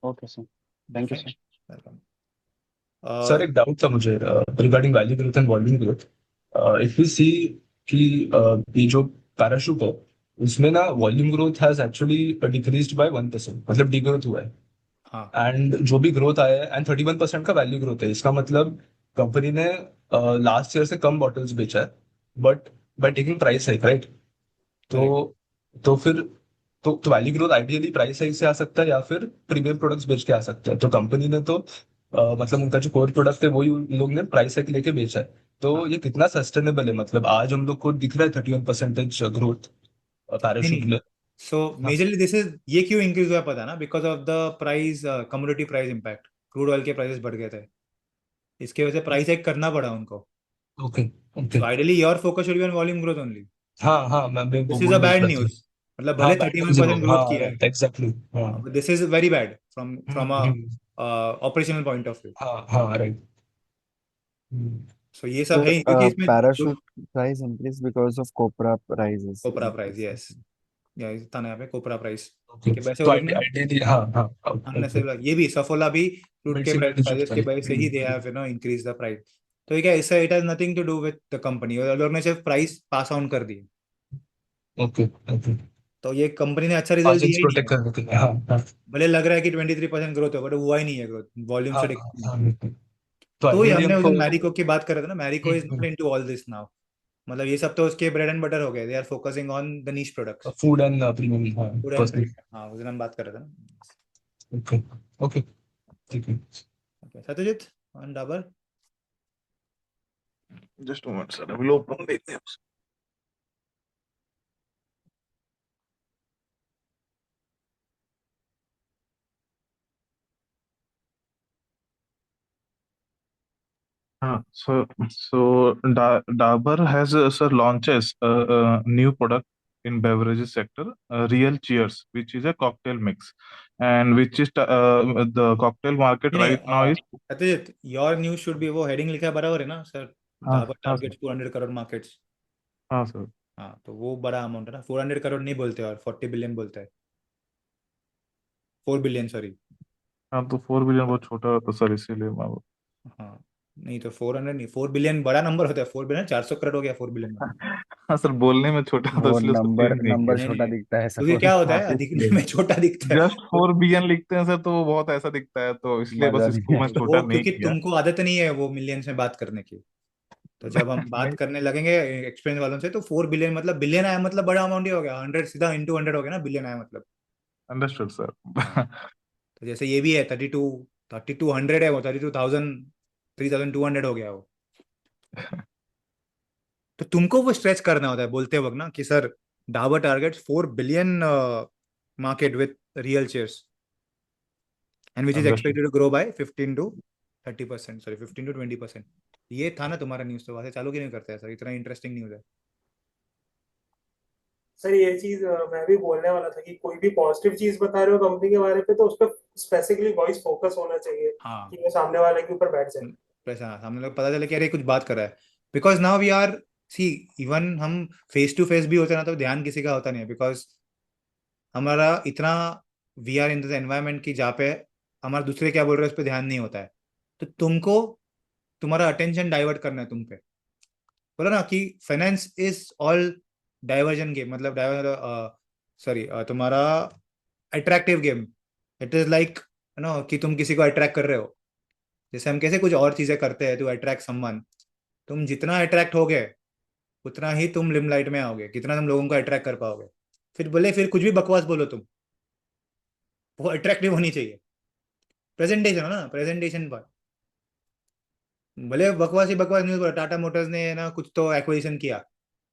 okay sir. Thank you fine, sir. Welcome. Sir एक डाउट था मुझे regarding value growth and volume growth. If we see कि ये जो पैराशूट है उसमें ना volume growth has actually decreased by 1%, मतलब डिग्रोथ हुआ है। हाँ एंड जो भी ग्रोथ आया है एंड 31% का वैल्यू ग्रोथ है, इसका मतलब कंपनी ने लास्ट ईयर से कम बॉटल्स बेचा है, but by taking price hike, right? Correct. तो तो फिर तो value growth ideally price hike से आ सकता है या फिर प्रीमियम प्रोडक्ट्स बेच के आ सकता है। तो कंपनी ने तो मतलब उनका जो कोर प्रोडक्ट है वही उन लोग ने प्राइस हाइक लेके बेचा है। तो हाँ ये कितना सस्टेनेबल है? मतलब आज हम लोग को दिख रहा है 31% ग्रोथ नहीं पैराशूट नहीं, में। सो हाँ, मेजरली दिस इज, ये क्यों इंक्रीज हुआ है पता है ना, because of the price, commodity price impact. Crude oil के प्राइसेस बढ़ गए थे, इसके वजह से प्राइस हाइक करना पड़ा उनको। Okay okay. So ideally your focus should be on volume growth only. हाँ हाँ, मैं वो दिस इज अ वही देख बैड रहा था। न्यूज, मतलब हाँ, भले बैड न्यूज है 31% वो, ग्रोथ हाँ किया है, राइट, एग्जैक्टली। हाँ। This is very bad from a hmm, operational point of view. हाँ हाँ राइट। सो ये सब So है ही, क्योंकि इसमें parachute price increased because of copra prices copra price, increase. Yes, या था ना यहाँ पे कोपरा प्राइस ओके। के वजह से तो वो लोग ने आइडियली हाँ हाँ ओके। unnecessary, ये भी सफोला भी क्रूड मिड के सिंगल डिजिट प्राइसेस का के वजह से ही they have increase the price. तो ये क्या, इससे it has nothing to do with the company, और लोग ने सिर्फ प्राइस पास ऑन कर दी। Okay okay. तो ये कंपनी ने अच्छा रिजल्ट मार्जिन्स दिया ही नहीं प्रोटेक्ट है। करने के लिए, हाँ हाँ भले लग रहा है कि 23% ग्रोथ है, बट हुआ ही नहीं है ग्रोथ, वॉल्यूम हाँ से हाँ decline हाँ, हुआ है। बिल्कुल। तो तो ये आइडियली हमने उस हमको दिन मैरिको की बात कर रहे थे ना, Marico is not into all this now. मतलब ये सब तो उसके ब्रेड एंड बटर हो गए, they are focusing on the niche products, food and premium, हाँ फूड एंड फर्स्टली। प्रीमियम। हाँ उस दिन हम बात कर रहे थे ना। ओके ओके, ठीक है। Okay Satyajit on Dabur. Just moment sir, अभी लोग ओपन देखते हैं। So Dabur has sir launches a new product in beverages sector, Real Cheers, which is a cocktail mix, and which is the cocktail market नहीं नहीं, right now is Satyajit your news should be, वो हेडिंग लिखा है बराबर है ना सर, हाँ डाबर हाँ सर, टारगेट्स 200 करोड़ मार्केट्स। हाँ सर। हाँ तो वो बड़ा अमाउंट है ना, 400 करोड़ नहीं बोलते और 40 बिलियन बोलते हैं, 4 बिलियन सॉरी। हाँ तो 4 बिलियन बहुत छोटा होता सर, इसीलिए मैं हाँ नहीं तो 400 नहीं, 4 बिलियन बड़ा नंबर होता है, 4 बिलियन 400 करोड़ हो गया 4 बिलियन मतलब। हाँ सर, बोलने में छोटा होता वो इसलिए उसको नंबर चेंज नहीं किया। नंबर नहीं छोटा नहीं, दिखता है क्योंकि सफोला। क्या होता हाँ है दिखने इसलिए में छोटा दिखता है जस्ट तो, 4 बिलियन लिखते हैं सर, तो वो बहुत ऐसा दिखता है, तो इसलिए बस मजा नहीं इसको मैं है। तो छोटा वो नहीं क्योंकि किया। तुमको आदत नहीं है वो मिलियंस में बात करने की। तो जब हम बात करने लगेंगे एक्सपीरियंस वालों से, तो 4 बिलियन मतलब, बिलियन आया मतलब बड़ा अमाउंट ही हो गया, 100 सीधा इंटू 100 हो गया ना, बिलियन आया मतलब। Understood sir. हाँ, तो जैसे ये भी है 3200 है, वो 32,000 3,200 हो गया वो। तो तुमको वो स्ट्रेच करना होता है बोलते वक्त ना कि sir Dabur targets 4 billion market with real shares and which is understood. Expected to grow by 15 to 30%, sorry 15 to 20%। ये था ना तुम्हारा न्यूज़, तो वहां से चालू क्यों नहीं करते हैं सर, इतना इंटरेस्टिंग न्यूज़ है। सर ये चीज मैं भी बोलने वाला था कि कोई भी पॉजिटिव चीज बता रहे हो कंपनी के बारे पे तो उस पर स्पेसिफिकली वॉइस फोकस होना चाहिए हाँ, कि वो सामने वाले के ऊपर बैठ जाए। पैसा सामने लोग पता चले कि अरे कुछ बात कर रहा है, because now we are, see, even हम फेस टू फेस भी होते हैं ना, तो ध्यान किसी का होता नहीं है, बिकॉज हमारा इतना, we are in this environment की जहाँ पे हमारा दूसरे क्या बोल रहे हैं उस पर ध्यान नहीं होता है। तो तुमको तुम्हारा अटेंशन डाइवर्ट करना है तुम पे। बोला ना कि finance is all diversion game, मतलब डाइवर, सॉरी, तुम्हारा attractive game. It is like no कि तुम किसी को अट्रैक्ट कर रहे हो, जैसे हम कैसे कुछ और चीजें करते हैं टू अट्रैक्ट समवन। तुम जितना अट्रैक्ट होगे उतना ही तुम लिमलाइट में आओगे, कितना तुम लोगों को अट्रैक्ट कर पाओगे। फिर बोले, फिर कुछ भी बकवास बोलो तुम, वो अट्रैक्टिव होनी चाहिए। प्रेजेंटेशन हो ना, प्रेजेंटेशन पर भले बकवास ही बकवास न्यूज बोला, टाटा मोटर्स ने ना कुछ तो एक्विजिशन किया,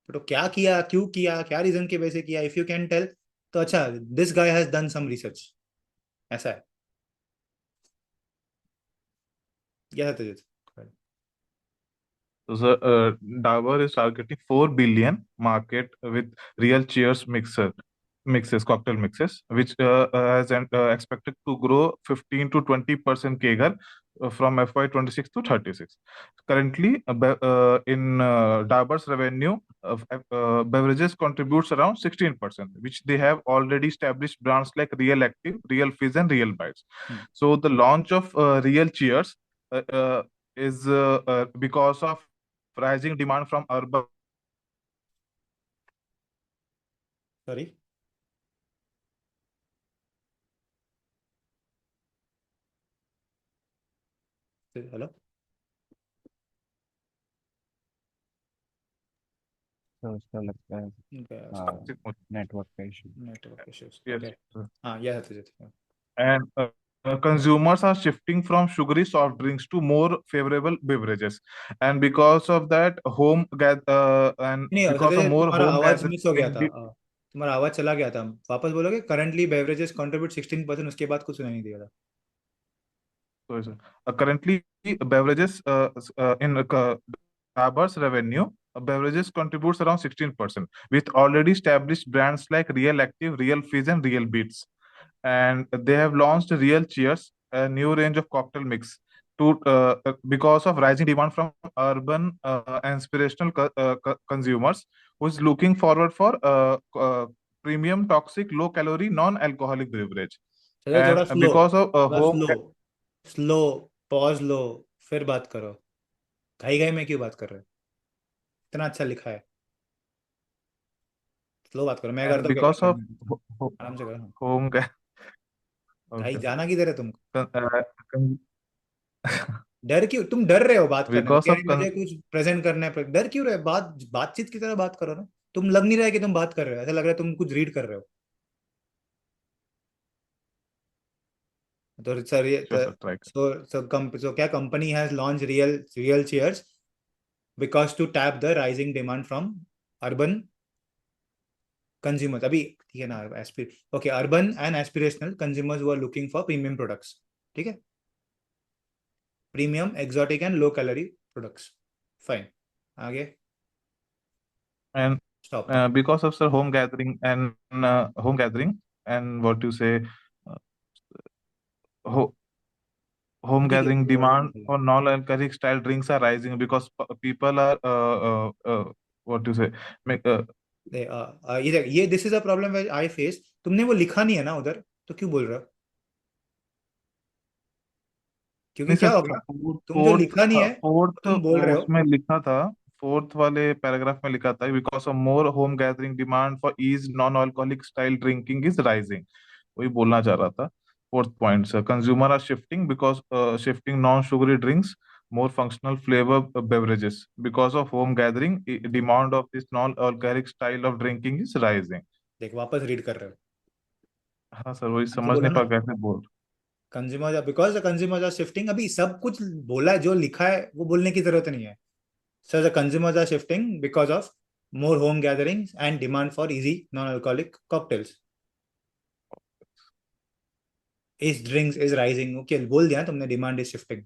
तो क्या किया, क्यों किया, क्या रीजन की वजह से किया, इफ यू कैन टेल, तो अच्छा, this guy has done some research, ऐसा है। यह था Tejas. So, Dabur is targeting 4 billion market with real cheers mixes, cocktail mixes, which has expected to grow 15 to 20% CAGR from FY 26 to 36. Currently, in Dabur's revenue, beverages contributes around 16%, which they have already established brands like Real Active, Real Fizz, and Real Bites. So the launch of Real Cheers is because of rising demand from urban. Sorry, hello, तो उसका लगता है नेटवर्क का issue. Network issues, Yes. Okay. हाँ, यह था तेजस। And consumers are shifting from sugary soft drinks to more favorable beverages, and because of that, and नहीं, because of सर more तुम्हारा home आवाज मिस हो गया था, gathering. तुम्हारा आवाज चला गया था, वापस बोलोगे। करंटली बेवरेजेस कंट्रीब्यूट 16%, उसके बाद कुछ सुनाई नहीं दिया था। Sorry, sir. Currently, beverages in Dabur's revenue, beverages contributes around 16%, with already established brands like Real Active, Real Fizz, and Real Beats. And they have launched Real Cheers, a new range of cocktail mix, to because of rising demand from urban inspirational consumers who is looking forward for premium, toxic, low calorie, non-alcoholic beverage. चलो And थोड़ा स्लो, because of थोड़ा home. स्लो, स्लो, पॉज लो, फिर बात करो। घाई घाई में क्यों बात कर रहे हो, इतना अच्छा लिखा है, स्लो बात करो। मैं And करता हूँ क्या because करते of हैं, आराम से करो। हाँ, home ga- भाई okay. जाना किधर है तुमको, Con- डर क्यों, तुम डर रहे हो बात करने में because कि of अरे मुझे कुछ प्रेजेंट करना है, डर क्यों रहे हो? बातचीत की तरह बात करो ना। तुम लग नहीं रहा है कि तुम बात कर रहे हो, ऐसा लग रहा है तुम कुछ रीड कर रहे हो। तो सर ये sure, sir, try. सो क्या company has launch real chairs because to tap the rising demand from urban consumers, अभी ठीक है ना, okay, urban and aspirational consumers who are looking for premium products, ठीक है, premium, exotic and low calorie products, fine, आगे, And stop. because of sir home gathering and what you say, uh, ho home ठीक है, gathering वो demand for non-alcoholic style drinks are rising because people are what you say make ये this is a problem I face. तुमने वो लिखा नहीं है ना उधर, तो क्यों बोल रहे हो? क्योंकि नहीं क्या सर, होगा, तुम जो लिखा नहीं है फोर्थ तुम बोल रहे हो। उसमें लिखा था, फोर्थ वाले पैराग्राफ में लिखा था because of more home gathering demand for ease non alcoholic style drinking is rising, वही बोलना चाह रहा था। Fourth point sir, consumer are shifting because shifting non sugary drinks more functional flavor beverages. Because of home gathering, demand of this non-alcoholic style of drinking is rising. देख वापस रीड कर रहे हो, हाँ सर, वही तो समझ बोला नहीं ना, पा कैसे बोल। Consumers because the consumers are shifting. अभी सब कुछ बोला है, जो लिखा है वो बोलने की जरूरत नहीं है। Sir the consumers are shifting because of more home gatherings and demand for easy non-alcoholic cocktails. Is drinks is rising. Okay, बोल दिया तुमने, डिमांड इज शिफ्टिंग।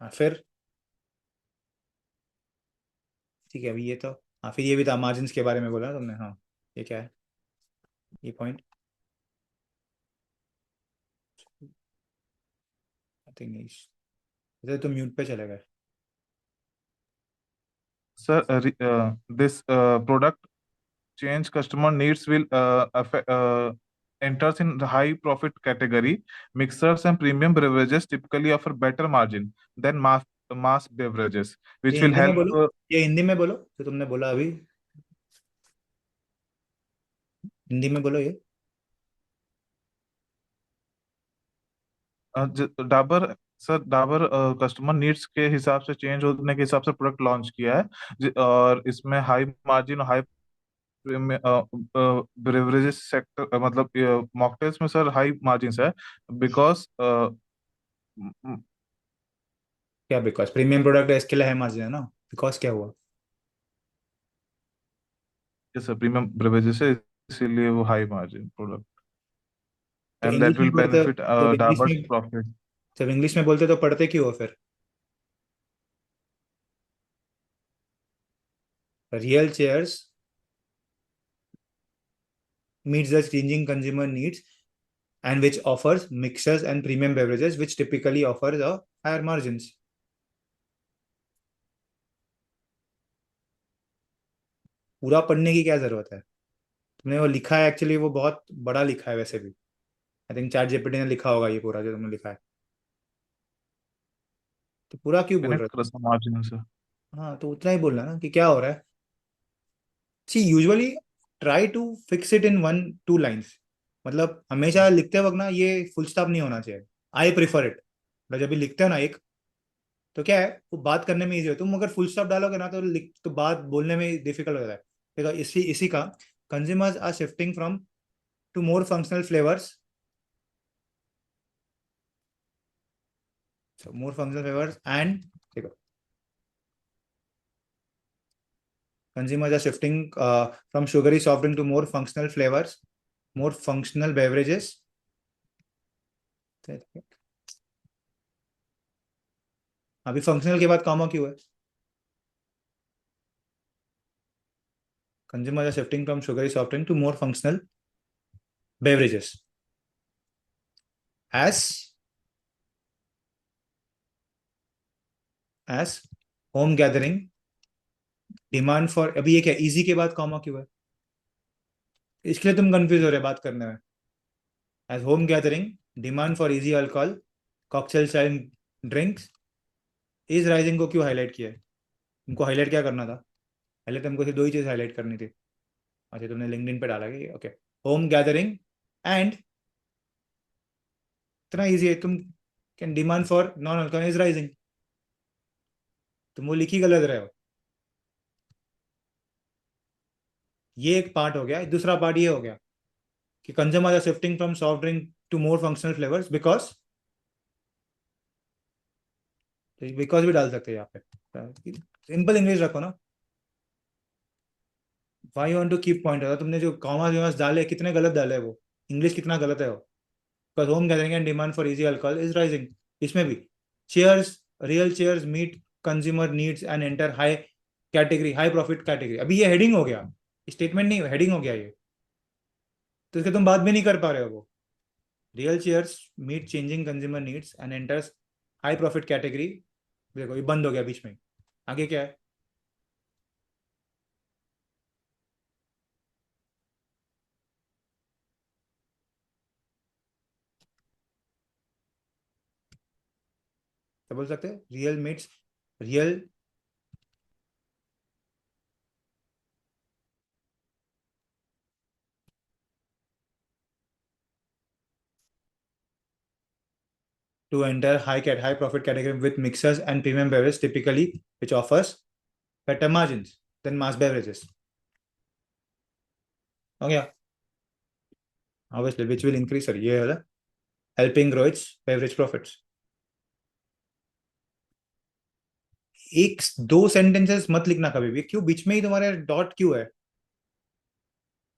फिर ठीक है, अभी ये तो, हाँ फिर ये भी था, मार्जिन के बारे में बोला ना तुमने। हाँ ये क्या है, ये पॉइंट आई थिंक नहीं, तो म्यूट पे चले गए। Sir, this product change customer needs will enters in the high profit category. Mixers and premium beverages typically offer better margin than mass beverages, ये which will हिंदी में help. बोलो, ये हिंदी में बोलो जो तुमने बोला अभी, हिंदी में बोलो ये। Dabur sir, Dabur customer needs के हिसाब से चेंज होने के हिसाब से प्रोडक्ट लॉन्च किया है, और इसमें हाई मार्जिन और हाई ब्रेवरेजेस सेक्टर, मतलब मॉकटेल्स में सर हाई मार्जिन है, बिकॉज क्या बिकॉज प्रीमियम प्रोडक्ट है इसके लिए है मार्जिन है ना, बिकॉज क्या हुआ? सर प्रीमियम ब्रेवरेजेस है, इसीलिए वो हाई मार्जिन प्रोडक्ट, तो एंड इंग्लिश दैट में विल पढ़ते हो, बेनिफिट जब इंग्लिश डाबर्स में, प्रॉफिट। जब इंग्लिश में बोलते तो पढ़ते क्यों हो फिर? Real chairs meets the changing consumer needs and which offers mixers and premium beverages which typically offers a higher margins. पूरा पढ़ने की क्या जरूरत है? तुमने वो लिखा है, एक्चुअली वो बहुत बड़ा लिखा है वैसे भी। आई थिंक चैट जीपीटी ने लिखा होगा ये पूरा जो तुमने लिखा है, तो पूरा क्यों बोल रहे कनेक्ट कर हो? मार्जिन से। हाँ तो उतना ही बोलना ना कि क्या हो रहा है। See usually try to fix it in one two lines, मतलब हमेशा लिखते वक्त ना ये फुल स्टॉप नहीं होना चाहिए। आई प्रिफर इट, मतलब जब भी लिखते हो ना एक, तो क्या है वो बात करने में इजी हो। तुम अगर फुल स्टॉप डालोगे ना तो लिख, तो बात बोलने में डिफिकल्ट हो जाता है। तो इसी इसी का, consumers are shifting from to more functional flavours, more functional flavours and, देखो, consumers are shifting from sugary soft drink to more functional flavors, more functional beverages. अभी फंक्शनल के बाद कॉमा क्यों है? Consumers are shifting from sugary soft drink to more functional beverages as home gathering demand for, अभी ये क्या इजी के बाद कॉमा क्यों है? इसके लिए तुम कंफ्यूज हो रहे बात करने में। as home gathering demand for easy alcohol cocktail style drinks is rising को क्यों हाईलाइट किया है? तुमको हाईलाइट क्या करना था? पहले तुमको सिर्फ दो ही चीज हाईलाइट करनी थी। अच्छा तुमने लिंक्डइन पे डाला कि ओके, होम गैदरिंग एंड, इतना इजी है, तुम can demand for non alcohol is rising, तुम वो लिखी गलत रहे हो। ये एक पार्ट हो गया। दूसरा पार्ट ये हो गया कि consumer are shifting from soft drink to more functional flavours because, because भी डाल सकते हैं यहाँ पे, सिंपल इंग्लिश रखो ना। Why want to keep point, तुमने जो कॉमा विमास डाले कितने गलत डाले वो, इंग्लिश कितना गलत है वो। Because home gathering and demand for easy alcohol is rising, इसमें भी chairs, real chairs meet consumer needs and enter high category, high profit category. अभी ये हेडिंग हो गया, स्टेटमेंट नहीं, हेडिंग हो गया ये, तो इसके तुम बात भी नहीं कर पा रहे हो। वो real chairs meet changing consumer needs and enters high profit category, देखो ये बंद हो गया बीच में। आगे क्या है? क्या बोल सकते हैं? Real meets real, to enter high profit category with mixers and premium beverages, typically which offers better margins than mass beverages. Okay, obviously, which will increase, sorry, ये वाला helping grow its beverage profits. एक दो सेंटेंसेस मत लिखना कभी भी, क्यों बीच में ही तुम्हारे डॉट क्यों है?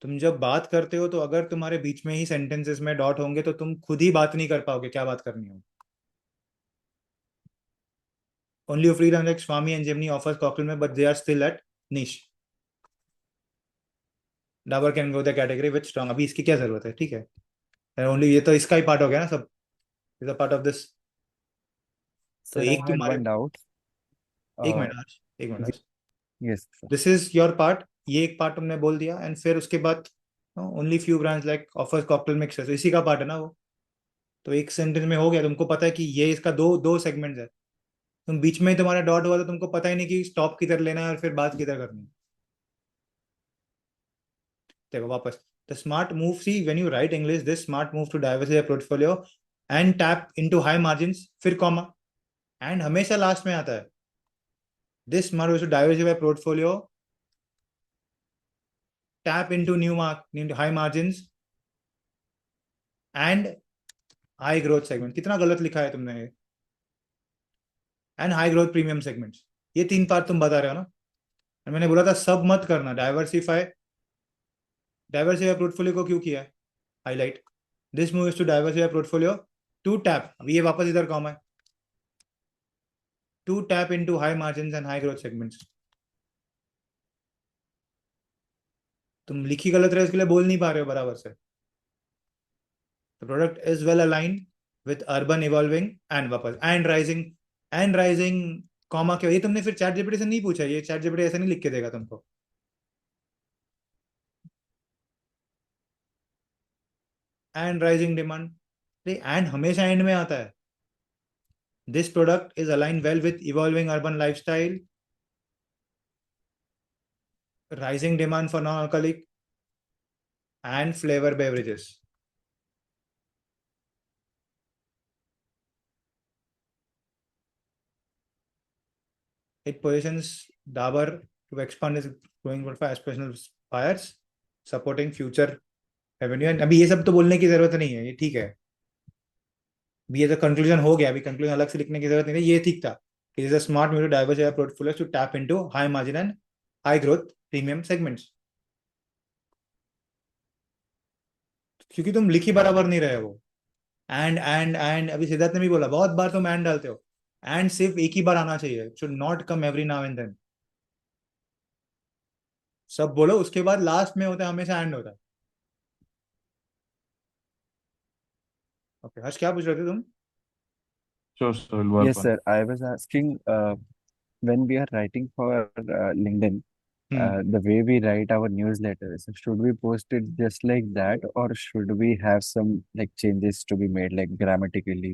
तुम जब बात करते हो तो अगर तुम्हारे बीच में ही सेंटेंसेस में डॉट होंगे तो तुम खुद ही बात नहीं कर पाओगे क्या बात करनी हो. Only a free run like Swami and Gemini offers cocktail में, but they are still at niche. Dabur can go the category with strong. अभी इसकी क्या जरूरत है, ठीक है. Only ये तो इसका ही पार्ट हो गया ना सब. Is a part of this. तो Sir, I एक had तुम्हारे one doubt. एक Uh, मिनट आज. yes, sir. This is your part. ये एक पार्ट तुमने बोल दिया एंड फिर उसके बाद only few brands like offers cocktail mixers, इसी का पार्ट है ना वो. तो एक सेंटेंस में हो गया, तुमको पता है कि ये इसका दो दो सेगमेंट्स है. तुम बीच में ही तुम्हारा डॉट हुआ तो तुमको पता ही नहीं कि स्टॉप किधर लेना है और फिर बात किधर करनी है. देखो वापस. The smart move, see when you write English, this smart move to diversify portfolio and tap into high margins, फिर कॉमा एंड हमेशा लास्ट में आता है. This smart move to diversify portfolio, tap into into high margins and high growth segment. कितना गलत लिखा है तुमने ये. And high growth premium segments, ये तीन पार्ट तुम बता रहे हो ना. मैंने बोला था सब मत करना. डाइवर्सिफाई पोर्टफोलियो को क्यों किया है highlight. This move is to diversify portfolio to tap, अभी ये वापस इधर कॉमा है, to tap into high margins and high growth segments. तुम लिखी गलत रहे इसके लिए बोल नहीं पा रहे हो बराबर से. The product is well aligned with urban evolving and वापस एंड राइजिंग कॉमा क्यों. ये तुमने फिर चैट जीपीटी से नहीं पूछा, ये चैट जीपीटी ऐसा नहीं लिख के देगा तुमको. एंड राइजिंग डिमांड, एंड हमेशा एंड में आता है. This product is align well with evolving urban lifestyle, rising demand for non-alcoholic and flavor beverages. It positions Dabur to expand its growing portfolio aspirational buyers, supporting future revenue. And अभी ये सब तो बोलने की जरूरत नहीं है, ये ठीक है. अभी ये तो कंक्लूजन हो गया, अभी कंक्लूजन अलग से लिखने की जरूरत नहीं है, ये ठीक था. It is a smart move to diversify portfolios to tap into high margin and high growth premium segments. क्योंकि तुम लिखी बराबर नहीं रहे हो. एंड अभी सिद्धार्थ ने भी बोला बहुत बार तुम एंड डालते हो. एंड सिर्फ एक ही बार आना चाहिए, should not come every now and then. सब बोलो उसके बाद लास्ट में होता है, हमेशा एंड होता है. ओके हर्ष, क्या पूछ रहे थे तुम? Sure, sir. We'll work Yes, on sir. I was asking, when we are writing for LinkedIn, the way we write our newsletters, should we post it just like that, or should we have some like changes to be made, like grammatically?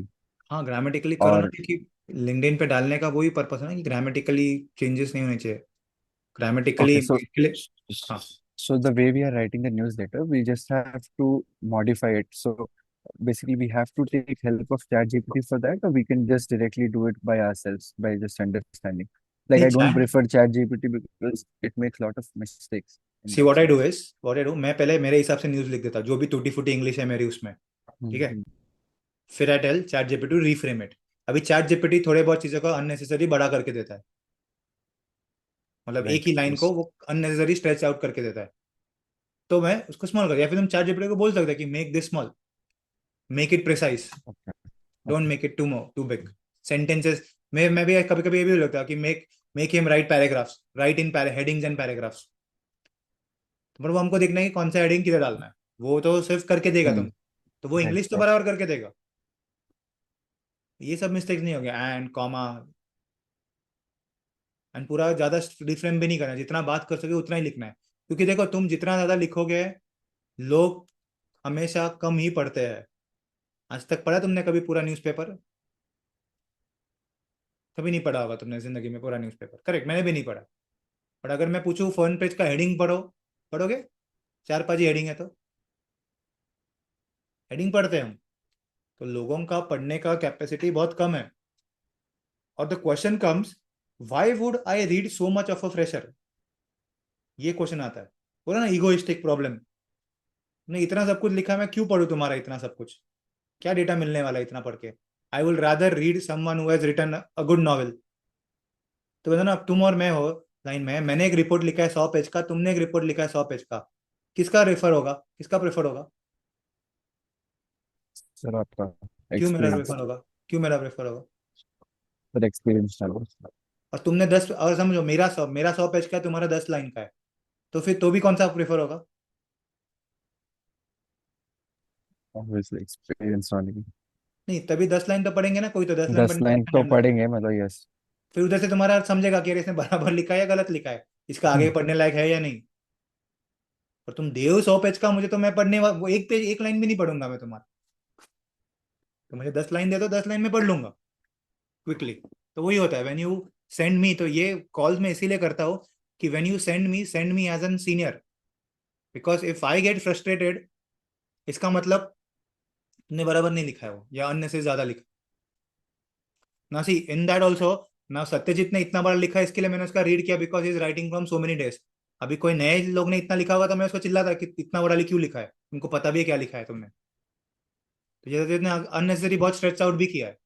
हाँ ग्रामेटिकली करो ना, और क्योंकि लिंक्डइन पे डालने का वही पर्पस है ना कि ग्रामेटिकली चेंजेस नहीं होने चाहिए. ग्रामेटिकली okay, so हाँ. so the way we are writing the newsletter, we just have to modify it. So basically, we have to take help of ChatGPT for that, or we can just directly do it by ourselves by just understanding. Like नहीं I don't chat, prefer ChatGPT because it makes a lot of mistakes in see that what I do, मैं पहले मेरे हिसाब से न्यूज लिख देता जो भी टूटी फूटी इंग्लिश है मेरी उसमें, ठीक है. फिर I tell ChatGPT to reframe it. अभी चैट जीपीटी थोड़े बहुत चीजों को अननेसेसरी बड़ा करके देता है, मतलब एक Right. ही लाइन को वो अननेसेसरी स्ट्रेच आउट करके देता है. तो मैं उसको स्मॉल कर, या फिर तुम चैट जीपीटी को बोल सकते हैं कि make this small, make it precise, Okay. Don't make it too big. Sentences मैं भी कभी कभी ये भी लगता है कि make him write paragraphs, write in headings and paragraphs. पर वो हमको देखना है कि कौन सा हेडिंग किधर डालना है, वो तो सिर्फ करके देगा तुम, तो वो Right. इंग्लिश तो बराबर करके देगा. ये सब मिस्टेक्स नहीं हो गया. एंड कॉमा एंड पूरा ज्यादा रिफ्रेम भी नहीं करना, जितना बात कर सके उतना ही लिखना है. क्योंकि देखो तुम जितना ज्यादा लिखोगे लोग हमेशा कम ही पढ़ते हैं. आज तक पढ़ा तुमने कभी पूरा न्यूज़पेपर? कभी नहीं पढ़ा होगा तुमने जिंदगी में पूरा न्यूज़पेपर. करेक्ट, मैंने भी नहीं पढ़ा. बट अगर मैं पूछूं फ्रंट पेज का हेडिंग पढ़ो, पढ़ोगे? 4-5 ही हेडिंग है तो हेडिंग पढ़ते हैं हम. तो लोगों का पढ़ने का कैपेसिटी बहुत कम है. और the question comes, why would I read so much of a fresher? ये क्वेश्चन आता है. बोला ना, ईगोइस्टिक प्रॉब्लम. नहीं, इतना सब कुछ लिखा है, मैं क्यों पढ़ूं तुम्हारा इतना सब कुछ? क्या डेटा मिलने वाला है इतना पढ़ के? I will rather read someone who has written a good novel. तो बताओ ना, अब तुम और मैं हो लाइन में, मैंने एक रिपोर्ट लिखा है 100 पेज का, तुमने एक रिपोर्ट लिखा है 100 पेज का. किसका रेफर होगा, किसका प्रेफर होगा? सर आपका क्यों मेरा एक्सपीरियंस, प्रेफर होगा? क्यों मेरा प्रेफर होगा? सर एक्सपीरियंस डालो. और तुमने 10, और समझो मेरा 100 पेज का है, तुम्हारा 10 लाइन का है, तो फिर तो भी कौन सा प्रेफर होगा? ऑब्वियसली एक्सपीरियंस वाली. नहीं, तभी 10 लाइन तो पढ़ेंगे ना, कोई तो 10 लाइन 10 पढ़ने में लाइन कितना तो टाइम लगेगा? पढ़ेंगे मतलब, यस. फिर उधर से तुम्हारा समझेगा कि अरे इसने बराबर लिखा है या गलत लिखा है, इसका आगे पढ़ने लायक है या नहीं. और तुम दे 100 पेज का मुझे, तो मैं वो एक पेज, एक लाइन भी नहीं पढ़ूंगा मैं तुम्हारा. तो मुझे 10 लाइन दे दो, 10 लाइन में पढ़ लूंगा क्विकली. तो वही होता है व्हेन यू सेंड मी. तो ये कॉल्स में इसीलिए करता हूँ कि when you send me as an senior, because if I get frustrated, इसका मतलब तुमने बराबर नहीं लिखा है वो, या अन्य से ज्यादा लिखा ना. सी इन दैट ऑल्सो, ना सत्यजीत ने इतना बड़ा लिखा है, इसके लिए मैंने उसका रीड किया because is writing from so many days. अभी कोई नए लोग ने इतना लिखा होगा तो मैं उसको चिल्लाता कि इतना बड़ा क्यों लिखा है, तुमको पता भी है क्या लिखा है तुमने. तो ये ने अननेसेसरी बहुत स्ट्रेच आउट भी किया है.